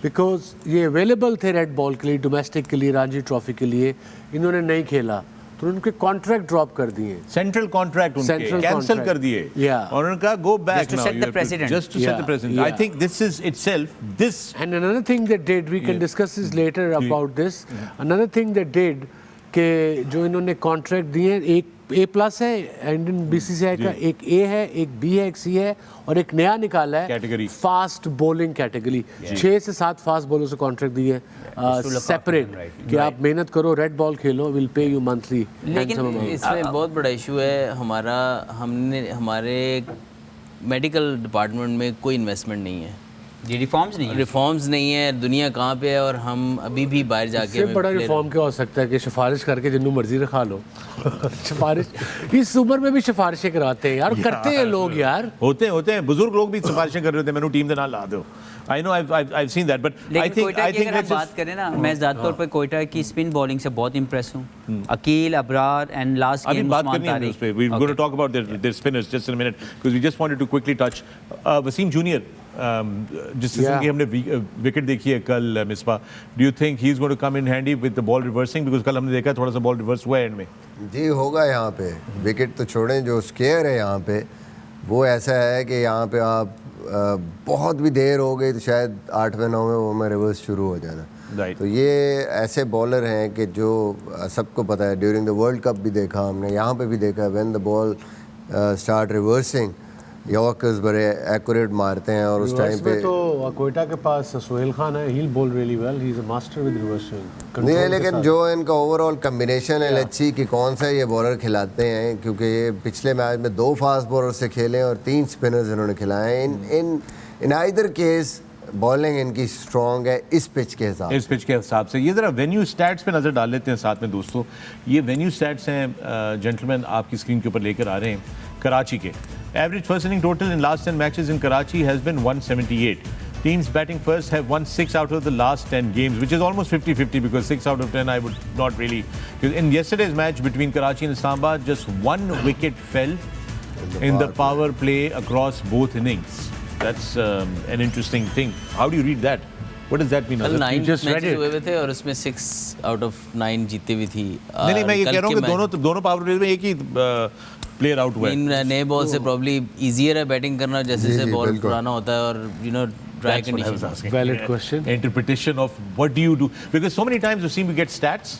बिकॉज ये अवेलेबल थे रेड बॉल के लिए, डोमेस्टिक के लिए, रणजी ट्रॉफी के लिए, इन्होंने नहीं खेला तो उनके कॉन्ट्रैक्ट ड्रॉप कर दिए, सेंट्रल कॉन्ट्रैक्ट उनके कैंसिल कर दिए और उनका go back now just to set the precedent. I think this is itself this. And another thing they did, we can discuss this later about this. Another thing they did कि जो इन्होंने contract दिए, एक A+ है Indian BCCI का, एक A है, एक B है, एक C है और एक नया निकाला है कैटेगरी फास्ट बॉलिंग कैटेगरी। 6 से 7 फास्ट बॉलर से कॉन्ट्रैक्ट दिए सेपरेट कि आप मेहनत करो, red ball Khelo, will pay you monthly. लेकिन इसमें बहुत बड़ा इशू है हमारे मेडिकल डिपार्टमेंट में कोई इन्वेस्टमेंट नहीं है, रिफॉर्म्स नहीं है। दुनिया कहाँ पे है और हम अभी भी बाहर जाके इससे बड़ा रिफॉर्म क्या हो सकता है कि सिफारिश करके जिन्नू मर्जी रखा लो। सिफारिश इस उम्र में भी सिफारिशें कराते हैं यार, करते हैं लोग यार, होते हैं बुजुर्ग लोग भी सिफारिशें कर रहे थे, मैंने टीम के नाम ला दो। I know I've seen that, but I think अगर बात करें ना, मैं ज़्यादा तौर पर कोयटा की स्पिन बॉलिंग से बहुत इम्प्रेस हूँ। Aqeel, Abrar and last game बात करनी है उस पे। We're going to talk about their spinners just in a minute because we just wanted to quickly touch Wasim Junior. जिस किस्म की हमने विकेट देखी है कल Misbah, do you think he is going to come in handy with the ball reversing? Because कल हमने देखा थोड़ा सा बॉल रिवर्स हुआ एंड में। जी होगा यहाँ पे, विकेट तो छोड़ें, जो स्केयर है यहाँ पे वो ऐसा है कि यहाँ पे आप बहुत भी देर हो गई तो शायद 8वें 9वें ओवर में रिवर्स शुरू हो जाना। तो ये ऐसे बॉलर हैं कि जो सबको पता है, ड्यूरिंग द वर्ल्ड कप भी देखा हमने, यहाँ पे भी देखा, when the ball start reversing, yorkers बड़े एक्यूरेट मारते हैं और उस टाइम रिवर्स पे में तो कोयटा के पास सोहेल खान है, he bowl really well, he is a master with reverse swing. नहीं, लेकिन जो इनका ओवरऑल कम्बिनेशन है, लेट्स सी कि कौन सा ये बॉलर खिलाते हैं, क्योंकि ये पिछले मैच में 2 फास्ट बॉलर से खेले और 3 स्पिनर्स इन्होंने खिलाए हैं। इन आइदर केस बॉलिंग इनकी स्ट्रॉन्ग है इस पिच के हिसाब से। इस पिच के हिसाब से ये ज़रा वेन्यू स्टैट्स पे नज़र डाल लेते हैं साथ में दोस्तों। ये वेन्यू स्टैट्स हैं जेंटलमैन, आपकी स्क्रीन के ऊपर लेकर आ रहे हैं कराची के। Average first inning total in last 10 matches in Karachi has been 178. Teams batting first have won 6 out of the last 10 games, which is almost 50-50 because 6 out of 10 I would not really. In yesterday's match between Karachi and Islamabad, just 1 wicket fell in the power play across both innings. That's an interesting thing. How do you read that? What does that mean? कल 9 just read matches it. हुए हुए थे और उसमें 6 out of 9 जीते भी थी। नहीं, मैं ये कह रहा हूँ कि दोनों पावर प्लेज में एक ही प्लेयर आउट हुआ है। इन नए बॉल से प्रॉब्ली इजियर है बैटिंग करना, जैसे जैसे बॉल पुराना होता है और dry That's what I was condition. asking. Valid question. Interpretation of what do you do? Because so many times you seem to get stats.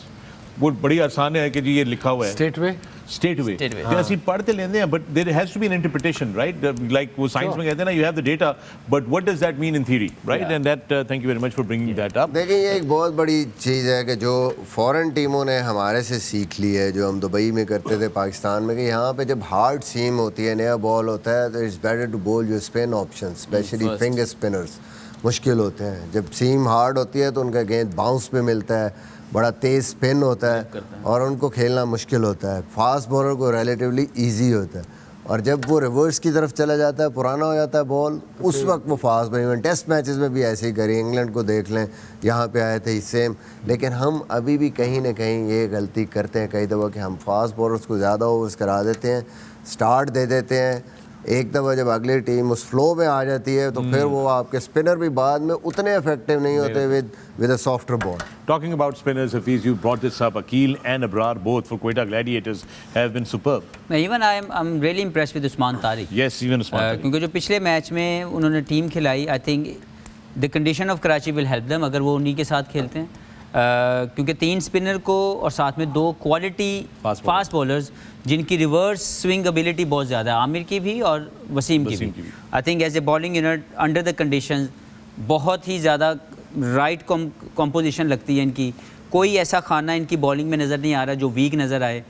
वो बड़ी आसान है कि जी ये लिखा हुआ है स्टेट वे स्टेट वे Straight away. ते ਅਸੀਂ पढ़ते लेंदे हैं but there has to be an interpretation, right? Like वो साइंस में कहते हैं ना, you have the data but what does that mean in theory, right? And that thank you very much for bringing that up. देखिए, ये एक बहुत बड़ी चीज़ है कि जो फॉरेन टीमों ने हमारे से सीख ली है, जो हम दुबई में करते थे पाकिस्तान में, कि यहाँ पे जब हार्ड सीम होती है, नया बॉल होता है, तो इट्स बेटर टू बोल your spin option, specially First. Finger spinners मुश्किल होते हैं। जब सीम हार्ड होती है तो उनका गेंद बाउंस पे मिलता है, बड़ा तेज़ स्पिन होता है और उनको खेलना मुश्किल होता है। फास्ट बॉलर को रिलेटिवली इजी होता है, और जब वो रिवर्स की तरफ चला जाता है, पुराना हो जाता है बॉल, उस वक्त वो fast bowling. Even test matches में भी ऐसे ही करी, इंग्लैंड को देख लें, यहाँ पे आए थे सेम। लेकिन हम अभी भी कहीं ना कहीं ये गलती करते हैं कई दफ़ा कि हम फास्ट बॉलर्स को ज़्यादा ओवर्स करा देते हैं, स्टार्ट दे देते हैं। एक दफ़ा जब अगली टीम उस फ्लो में आ जाती है तो फिर वो आपके स्पिनर भी बाद में उतने इफेक्टिव नहीं होते with a softer ball. Talking about spinners, Hafiz, you brought this up. Akil and Abrar, both for Quetta Gladiators, have been superb. Even I'm really impressed with Usman Tariq. Yes, even Usman Tariq. क्योंकि जो पिछले match में उन्होंने team खिलाई, I think the condition of Karachi will help them अगर वो उन्हीं के साथ खेलते हैं। क्योंकि 3 स्पिनर को और साथ में 2 क्वालिटी फास्ट बॉलर्स जिनकी रिवर्स स्विंग एबिलिटी बहुत ज़्यादा है, आमिर की भी और वसीम की भी। I think as a bowling unit under the conditions बहुत ही ज़्यादा राइट कॉम्पोजिशन लगती है इनकी। कोई ऐसा खाना इनकी बॉलिंग में नज़र नहीं आ रहा जो वीक नज़र आए।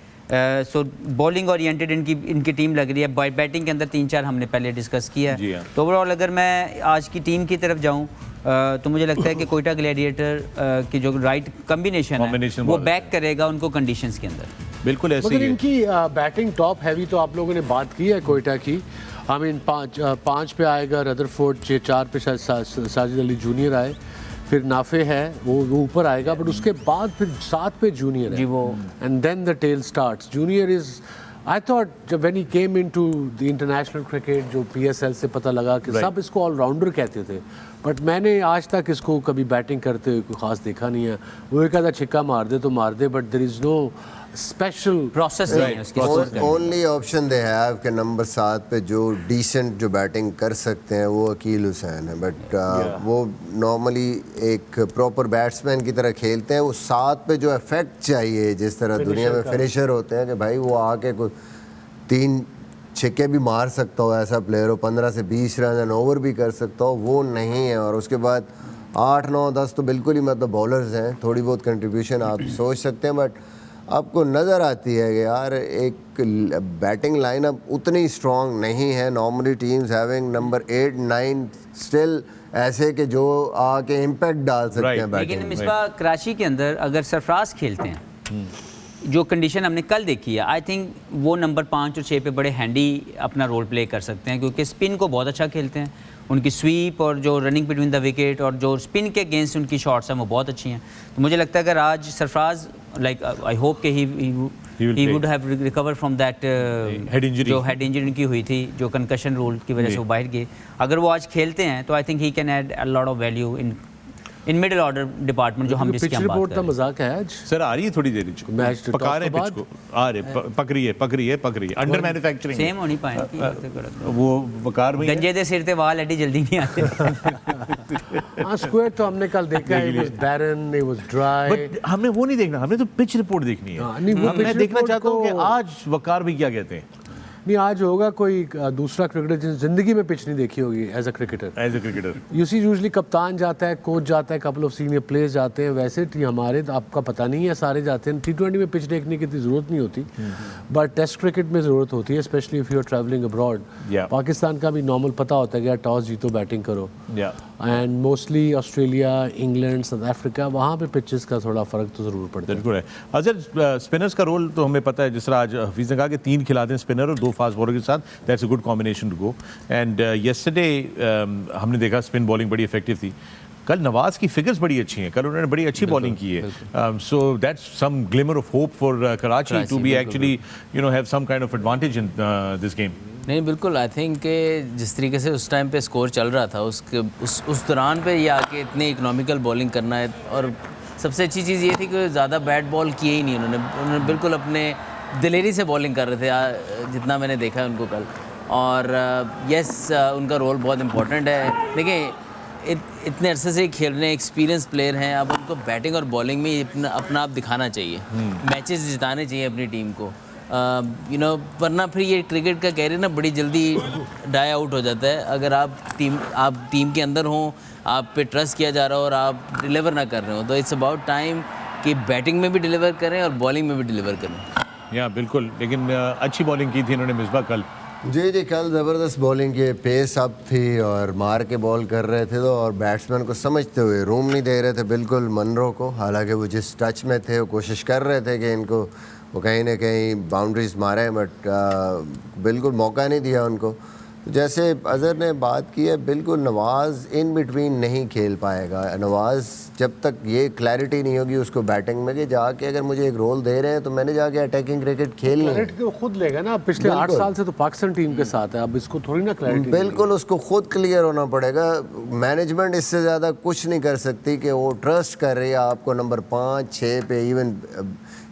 सो बॉलिंग ओरिएंटेड इनकी टीम लग रही है। बैटिंग के अंदर 3-4 हमने पहले डिस्कस किया जी है। हाँ। तो ओवरऑल अगर मैं आज की टीम की तरफ जाऊँ तो मुझे लगता है कि कोयटा ग्लैडिएटर की जो राइट कॉम्बिनेशन है वो बैक करेगा उनको कंडीशंस के अंदर। बिल्कुल ऐसे मगर ही है। इनकी बैटिंग टॉप हैवी तो आप लोगों ने बात की है कोयटा की। आई मीन 5 पे आएगा रदरफोर्ड, 4 पे शायद साजिद अली जूनियर आए, फिर नाफे है वो ऊपर आएगा, बट उसके बाद फिर 7 पे जूनियर है जी वो। And then the tail starts. Junior is I thought जब when he came into the international cricket, जो PSL से पता लगा कि सब इसको ऑलराउंडर कहते थे, बट मैंने आज तक इसको कभी बैटिंग करते हुए कोई खास देखा नहीं है। वो एक आधा छिक्का मार दे तो मार दे, but there is no special process नहीं है उसकी। ओनली ऑप्शन दे हैव के नंबर 7 पे जो डिसेंट जो बैटिंग कर सकते हैं वो अकील हुसैन है, बट वो नॉर्मली एक प्रॉपर बैट्समैन की तरह खेलते हैं। वो 7 पे जो इफेक्ट चाहिए, जिस तरह दुनिया में फिनिशर होते हैं कि भाई वो आके कोई 3 छक्के भी मार सकता हो, ऐसा प्लेयर हो, 15 से 20 रन ओवर भी कर सकता हो, वो नहीं है। और उसके बाद 8, 9, 10 तो बिल्कुल ही मतलब बॉलर्स हैं, थोड़ी बहुत कंट्रीब्यूशन आप सोच सकते हैं, बट आपको नज़र आती है कि यार एक बैटिंग लाइनअप उतनी स्ट्रॉन्ग नहीं है। Normally teams having number 8, 9 still ऐसे कि जो आके इम्पैक्ट डाल सकते हैं लेकिन बैटिंग में। मिसबा कराची के अंदर अगर सरफराज खेलते हैं, जो कंडीशन हमने कल देखी है, आई थिंक वो नंबर 5 और 6 पे बड़े हैंडी अपना रोल प्ले कर सकते हैं, क्योंकि स्पिन को बहुत अच्छा खेलते हैं। उनकी स्वीप और जो रनिंग बिटवीन द विकेट और जो स्पिन के अगेंस्ट उनकी शॉट्स हैं वो बहुत अच्छी हैं। तो मुझे लगता है अगर आज सरफराज लाइक आई होप कि he would have recover from that head injury जो हेड इंजरी उनकी हुई थी, जो कंकशन रूल की वजह से वो बाहर गए। अगर वो आज खेलते हैं तो I think he can add a lot of value in middle order department जो हम जिसकी पिच हम बात रिपोर्ट कर का रहे हैं। मजाक है आज। सर आ रही है थोड़ी देर मैच तो पका रहे टॉस पिच के को, आ रहे पक रही है अंडर मैन्युफैक्चरिंग सेम होनी पाएंगे वो वकार में गंजे दे सिर ते वाल एडी जल्दी नहीं आते। हाँ, स्क्वायर तो हमने कल देखा है, it was barren, it was dry। But हमने वो नहीं देखना, हमने तो पिच रिपोर्ट देखनी है। हाँ, नहीं, वो मैं pitch देखना report चाहता हूँ कि को- आज वकार भी क्या कहते हैं। नहीं आज होगा कोई दूसरा क्रिकेटर जिस जिंदगी में पिच नहीं देखी होगी as a cricketer you see usually कप्तान जाता है, कोच जाता है, कपल ऑफ सीनियर प्लेयर्स जाते हैं, वैसे हमारे तो आपका पता नहीं है, सारे जाते हैं। T20 में पिच देखने की इतनी ज़रूरत नहीं होती, बट टेस्ट क्रिकेट में ज़रूरत होती है, specially if you are travelling abroad. Pakistan का भी नॉर्मल पता होता है कि यार टॉस जीतो बैटिंग करो, and mostly Australia, England, south Africa, वहाँ पे पिचेस का थोड़ा फ़र्क तो ज़रूर पड़ता है। बिल्कुल है। अजहर, स्पिनर्स का रोल तो हमें पता है, जिस तरह आज हफीज़ ने कहा कि 3 खिलाते हैं स्पिनर और 2 फास्ट बॉलर के साथ, that's a good combination to go. And yesterday हमने देखा स्पिन बॉलिंग बड़ी इफेक्टिव थी। कल नवाज की फिगर्स बड़ी अच्छी हैं, कल उन्होंने बड़ी अच्छी बॉलिंग की है, so that's some glimmer of hope for Karachi to be actually have some kind of advantage in this game. नहीं बिल्कुल, आई थिंक कि जिस तरीके से उस टाइम पे स्कोर चल रहा था उस दौरान पे ये आके इतनी इकोनॉमिकल बॉलिंग करना है, और सबसे अच्छी चीज़ ये थी कि ज़्यादा बैट बॉल किए ही नहीं उन्होंने बिल्कुल अपने दिलेरी से बॉलिंग कर रहे थे, जितना मैंने देखा है उनको कल। और यस उनका रोल बहुत इम्पोर्टेंट है। देखिए इतने अरसे से खेल रहे हैं, एक्सपीरियंस प्लेयर हैं, अब उनको बैटिंग और बॉलिंग में अपना आप दिखाना चाहिए, मैचेस जिताने चाहिए अपनी टीम को, वरना फिर ये क्रिकेट का कैरियर ना बड़ी जल्दी डाई आउट हो जाता है। अगर आप टीम के अंदर हों, आप पे ट्रस्ट किया जा रहा हो और आप डिलीवर ना कर रहे हो, तो इट्स अबाउट टाइम कि बैटिंग में भी डिलीवर करें और बॉलिंग में भी डिलीवर करें। या बिल्कुल, लेकिन अच्छी बॉलिंग की थी इन्होंने मिसबा कल। जी कल ज़बरदस्त बॉलिंग की, पेस अप थी और मार के बॉल कर रहे थे, तो और बैट्समैन को समझते हुए रूम नहीं दे रहे थे बिल्कुल मनरो को, हालांकि वो जिस टच में थे वो कोशिश कर रहे थे कि इनको वो कहीं ना कहीं बाउंड्रीज मारे, बट बिल्कुल मौका नहीं दिया उनको। तो जैसे अज़हर ने बात की है, बिल्कुल नवाज़ इन बिटवीन नहीं खेल पाएगा। नवाज़ जब तक ये क्लैरिटी नहीं होगी उसको बैटिंग में कि जाके अगर मुझे एक रोल दे रहे हैं तो मैंने जाके अटैकिंग क्रिकेट खेलनी है। क्लैरिटी तो खुद लेगा ना, पिछले 8 साल से तो पाकिस्तान टीम के साथ है, अब इसको थोड़ी ना क्लैरिटी। बिल्कुल उसको खुद क्लियर होना पड़ेगा। मैनेजमेंट इससे ज़्यादा कुछ नहीं कर सकती कि वो ट्रस्ट कर रही है आपको नंबर 5, 6 पे, इवन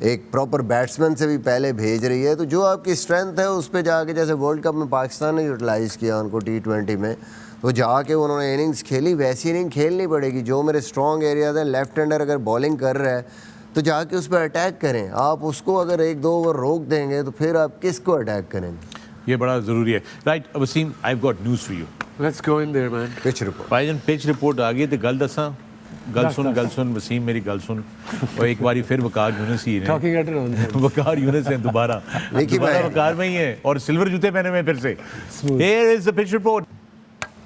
एक प्रॉपर बैट्समैन से भी पहले भेज रही है। तो जो आपकी स्ट्रेंथ है उस पर जाके, जैसे वर्ल्ड कप में पाकिस्तान ने यूटिलाइज़ किया उनको T20 में, तो जाके उन्होंने इनिंग्स खेली, वैसी इनिंग खेलनी पड़ेगी। जो मेरे स्ट्रॉन्ग एरियाज हैं, लेफ्ट हैंडर अगर बॉलिंग कर रहा है तो जाके उस पर अटैक करें। आप उसको अगर 1-2 ओवर रोक देंगे तो फिर आप किसको अटैक करेंगे, ये बड़ा ज़रूरी है। Right Wasim, I have got news for you. Let's go in there man. Pitch report भाईजान, पिच रिपोर्ट आ गई तो गल दसा, गल सुन वसीम, मेरी गल सुन। और एक बारी फिर वकार यूनुस ही है, वकार यूनुस है दोबारा वकार में ही है, और सिल्वर जूते पहने हुए फिर से। Here is the pitch report.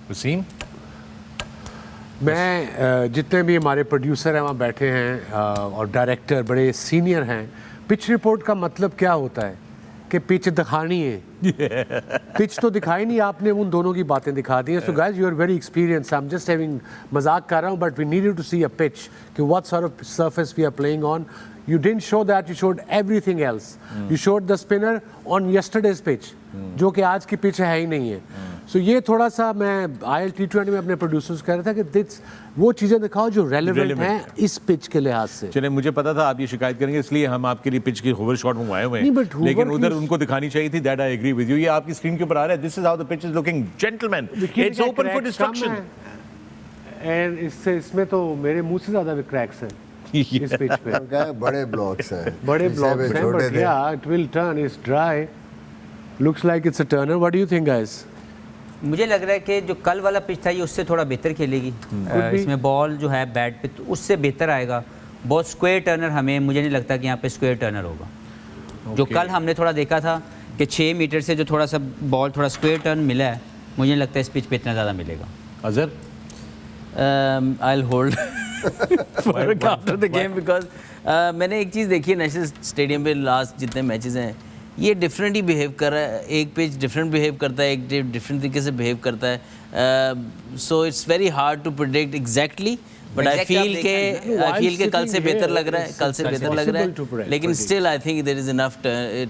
Wasim, मैं जितने भी हमारे प्रोड्यूसर हैं वहाँ बैठे हैं और डायरेक्टर बड़े सीनियर हैं, पिच रिपोर्ट का मतलब क्या होता है कि पिच दिखानी है। पिच तो दिखाई नहीं, आपने उन दोनों की बातें दिखा दी हैं। So guys, you are very experience, I am just having, मजाक कर रहा हूँ, but we needed to see a pitch कि what sort of surface we are playing on. You didn't show that, you showed everything else. You showed the spinner on yesterday's pitch, जो कि आज की pitch है ही नहीं है। So ये थोड़ा सा मैं IL T20 में अपने प्रोड्यूसर्स कह रहा था कि वो चीज़ें दिखाओ जो रेलेवेंट हैं इस पिच के लिहाज से। चलिए, मुझे पता था आप ये शिकायत करेंगे, इसलिए हम आपके लिए पिच की होवर शॉट मंगवाए हुए हैं, लेकिन उधर उनको दिखानी चाहिए थी। That I agree with you. ये आपकी स्क्रीन के ऊपर आ रहा है, this is how the pitch is looking gentleman, it's open for destruction. And इसमें तो मेरे मुंह से ज़्यादा क्रैक्स हैं इस पिच पे। बड़े ब्लॉक्स हैं, बड़े ब्लॉक्स हैं, बट या it will turn, it's dry, looks like it's a Turner. What do you think guys? मुझे लग रहा है कि जो कल वाला पिच था ये उससे थोड़ा बेहतर खेलेगी। इसमें बॉल जो है बैट पे तो उससे बेहतर आएगा। बहुत स्क्वायर टर्नर, हमें मुझे नहीं लगता कि यहाँ पे स्क्वायर टर्नर होगा। जो कल हमने थोड़ा देखा था कि 6 मीटर से जो थोड़ा सा बॉल थोड़ा स्क्वायर टर्न मिला है, मुझे नहीं लगता इस पिच पे इतना ज़्यादा मिलेगा। Azhar, I will hold after the game, because मैंने एक चीज़ देखी है नेशनल स्टेडियम पे, लास्ट जितने मैचेस हैं ये डिफरेंट ही बिहेव कर रहा है। एक पिच डिफरेंट बिहेव करता है, एक डिफरेंट तरीके से बिहेव करता है। So it's very hard to predict exactly, but I feel के कल से बेहतर लग रहा है, कल से बेहतर लग रहा है, लेकिन still I think there is enough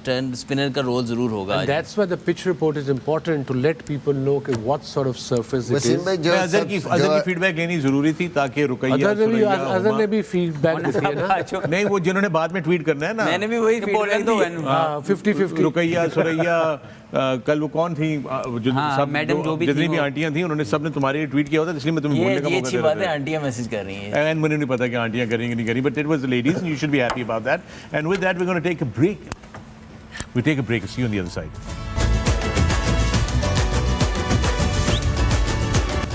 turn, spinner का रोल जरूर होगा। That's why the pitch report is important to let people know कि what sort of surface it is. Azhar की फीडबैक लेनी जरूरी थी ताकि रुकैया अजहर ने भी फीडबैक दी है ना। नहीं, वो जिन्होंने बाद में ट्वीट करना है ना, मैंने भी वही फीडबैक दी। 50-50 रुकैया, सुरैया, कल वो कौन थी जो सब मैडम जो भी जितनी भी आंटियां थी, उन्होंने सबने तुम्हारे ट्वीट किया होता, इसलिए मैं तुम्हें बोलने का मौका दे रहा था। ये अच्छी बात है, आंटियां मैसेज कर रही हैं, एंड मुझे नहीं पता कि आंटियां करेंगी नहीं करेंगी, but it was the ladies and you should be happy about that. And with that we are gonna take a break, we take a break, see you on the other side.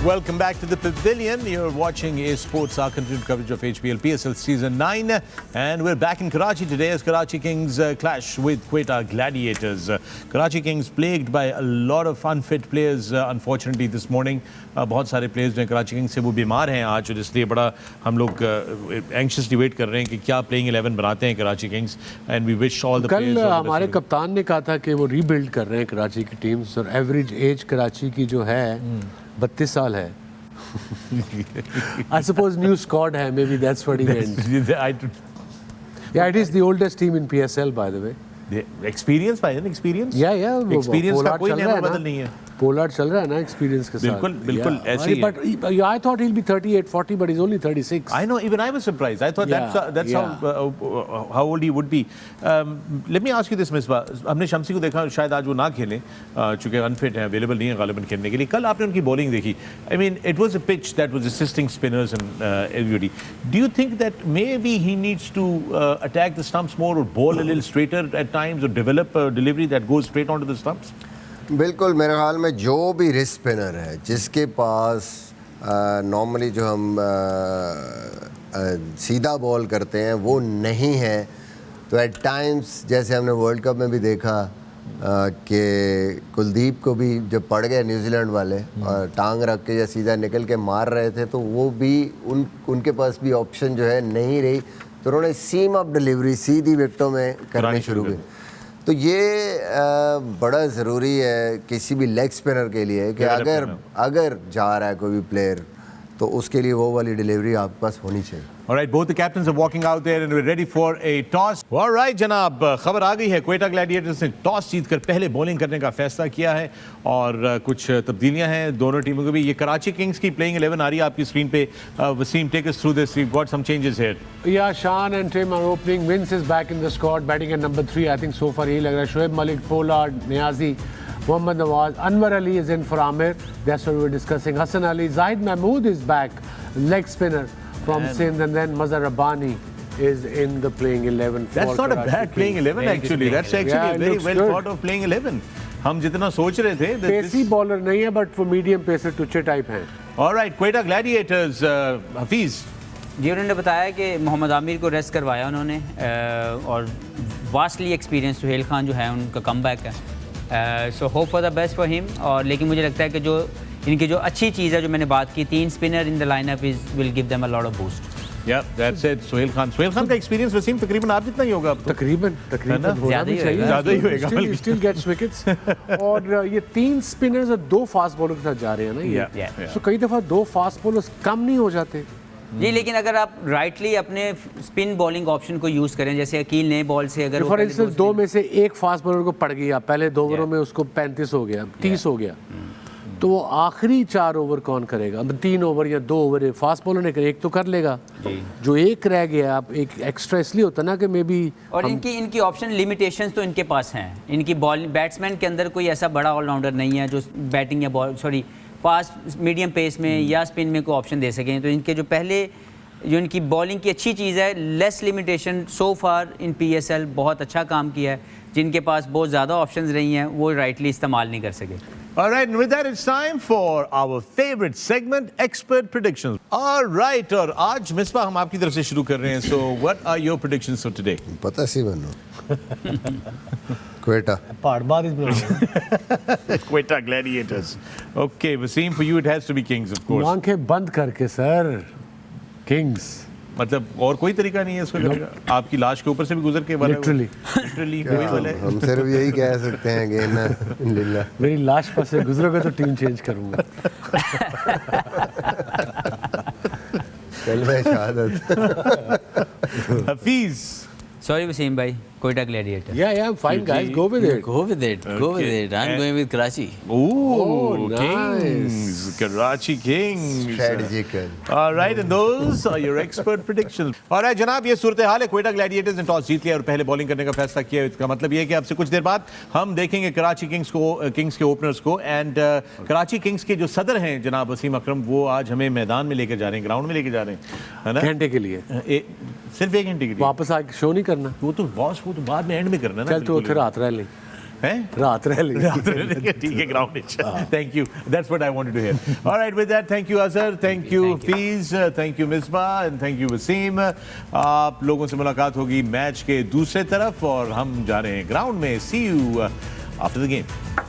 Welcome back to the Pavilion. You're watching A Sports, our continued coverage of HBL PSL Season 9. And we're back in Karachi today as Karachi Kings clash with Quetta Gladiators. Karachi Kings plagued by a lot of unfit players, unfortunately, this morning. बहुत सारे players जो हैं Karachi Kings से वो बीमार हैं आज, और इसलिए बड़ा हम लोग एंक्शसली वेट कर रहे हैं कि क्या प्लेइंग 11 बनाते हैं Karachi Kings. And we wish all the players. कल हमारे कप्तान ने कहा था कि वो रीबिल्ड कर रहे हैं कराची की टीम्स, और एवरेज एज कराची की जो है 32 साल है. I suppose new squad है, maybe that's what he meant. Yeah, it is the oldest team in PSL, by the way. Experience भाई, एक्सपीरियंस. Yeah, एक्सपीरियंस का कोई नेम बदल नहीं है. पोलार्ड चल रहा है ना एक्सपीरियंस के साथ. बिल्कुल बिल्कुल ऐसे ही. But I thought he'll be 38, 40, but he's only 36. I know, even I was surprised. I thought that's how old he would be. Let me ask you this, Misbah. हमने शम्सी को देखा, शायद आज वो ना खेलें चूँकि अनफिट हैं, अवेलेबल नहीं है गालिबन खेलने के लिए. कल आपने उनकी बॉलिंग देखी. I mean, it was a pitch that was assisting spinners and everybody. Do you think that maybe he needs to attack the stumps more, or bowl a little straighter at times, or develop a delivery that goes straight onto the stumps? बिल्कुल. मेरे ख्याल में जो भी wrist spinner है जिसके पास normally जो हम सीधा बॉल करते हैं वो नहीं है, तो एट टाइम्स जैसे हमने वर्ल्ड कप में भी देखा कि कुलदीप को भी जब पड़ गए न्यूजीलैंड वाले और टांग रख के या सीधा निकल के मार रहे थे, तो वो भी उनके पास भी ऑप्शन जो है नहीं रही, तो उन्होंने सीम अप डिलीवरी सीधी विकेटों में करनी शुरू की. तो ये बड़ा ज़रूरी है किसी भी लेग स्पिनर के लिए कि अगर जा रहा है कोई भी प्लेयर, तो उसके लिए वो वाली डिलीवरी आपके पास होनी चाहिए. All right, both the captains are walking out there and we're ready for a toss. All right, जनाब, खबर आ गई है. क्वेटा ग्लैडिएटर्स ने टॉस जीतकर पहले बॉलिंग करने का फैसला किया है, और कुछ तब्दीलियां हैं दोनों टीमों के भी. ये कराची किंग्स की प्लेइंग 11 आ रही है आपकी स्क्रीन पे. Wasim, take us through this. We've got some changes here. Yeah, Shan and Tim are opening. Vince is back in the squad, batting at number 3. I think so far यही लग रहा है. Shoaib Malik, Pollard, Niazi, Mohammad Nawaz, Anwar Ali is in for Amir. That's what we're discussing. Hassan Ali, Zahid Mahmood is back, leg spinner from Sindh, and then Mazhar Rabbani is in the playing 11. That's not a bad playing 11 actually. That's actually a very well thought of playing 11. हम जितना सोच रहे थे. पेसी bowler नहीं है, बट वो medium pacer टुचे टाइप हैं. All right, Quetta Gladiators. Hafeez ji, उन्होंने बताया कि मोहम्मद आमिर को रेस्ट करवाया उन्होंने, और वास्टली एक्सपीरियंस सुहेल खान जो है उनका कमबैक है. So hope for the best for him. और लेकिन मुझे लगता है कि जो इनकी जो अच्छी चीज़ है, जो मैंने बात की, 3 spinner in the lineup will give them a lot of boost. Yeah, that's it. Sohail Khan का एक्सपीरियंस वसीम तकरीबन आप जितना ही होगा अब तो. तकरीबन ज़्यादा ही होगा. Still gets wickets. और ये 3 स्पिनर्स और 2 फास्ट बॉलर के साथ जा रहे हैं ना ये. So कई दफ़ा 2 फास्ट बॉलर्स कम नहीं हो जाते जी. लेकिन अगर आप राइटली अपने स्पिन बॉलिंग ऑप्शन को यूज़ करें, जैसे अकील नए बॉल से अगर फॉर इंस्टेंस 2 में से एक फास्ट बॉलर को पड़ गया, पहले 2 ओवरों में उसको 35 हो गया, 30 हो गया, तो वो आखिरी 4 ओवर कौन करेगा? 3 ओवर या 2 ओवर फास्ट बॉलर ने एक तो कर लेगा, जो एक रह गया आप एक एक्स्ट्रा इसलिए होता ना कि मे बी. और इनकी ऑप्शन लिमिटेशंस तो इनके पास हैं. इनकी बॉल बैट्समैन के अंदर कोई ऐसा बड़ा ऑलराउंडर नहीं है जो बैटिंग या फास्ट मीडियम पेस में या स्पिन में कोई ऑप्शन दे सकें. तो इनके जो इनकी बॉलिंग की अच्छी चीज़ है, लेस लिमिटेशन सो फार इन PSL बहुत अच्छा काम किया है. जिनके पास बहुत ज़्यादा ऑप्शंस रही हैं वो राइटली इस्तेमाल नहीं कर सके. All right, and with that it's time for our favorite segment, expert predictions. All right, और आज मिसबा हम आपकी तरफ से शुरू कर रहे हैं. So what are your predictions for today? पता सी बनो. Quetta. Quetta Gladiators. Okay, Wasim, for you it has to be Kings, of course. आंखें बंद करके सर, Kings. मतलब और कोई तरीका नहीं है इसको करने का? आपकी लाश के ऊपर से भी गुजर के वाला. लिटरली कोई वाला. हम सिर्फ यही कह सकते हैं कि ना लिल्ला. मेरी लाश पर से गुजरोगे तो टीम चेंज करूंगा. कलमा शहादत. हफीज. सॉरी वसीम भाई, Quetta Gladiator. Yeah, fine guys, go with it. Go with it. I'm going with Karachi. Ooh, nice. Kings. Karachi Kings. Strategical. All right, and those are your expert predictions. All right, जनाब, ये सूरत हाल है. Quetta Gladiators ने toss जीत लिया और पहले bowling करने का फैसला किया. इसका मतलब ये है कि आपसे कुछ देर बाद हम देखेंगे कराची किंग्स के ओपनर्स को. एंड कराची किंग्स के जो सदर हैं जनाब वसीम अकरम, वो आज हमें मैदान में लेकर जा रहे हैं, ग्राउंड में लेकर जा रहे हैं, है ना, घंटे के लिए. सिर्फ 1 घंटे के लिए. वापस आके शो नहीं करना. वो तो बाद में एंड में करना ना. चल तो फिर हाथ रह ले. हैं रात रह लेंगे ठीक है ground thank you that's what I wanted to hear alright with that thank you Azhar thank you Feez thank you Misbah and thank you Wasim आप लोगों से मुलाकात होगी मैच के दूसरे तरफ और हम जा रहे हैं ग्राउंड में सी यू आफ्टर द गेम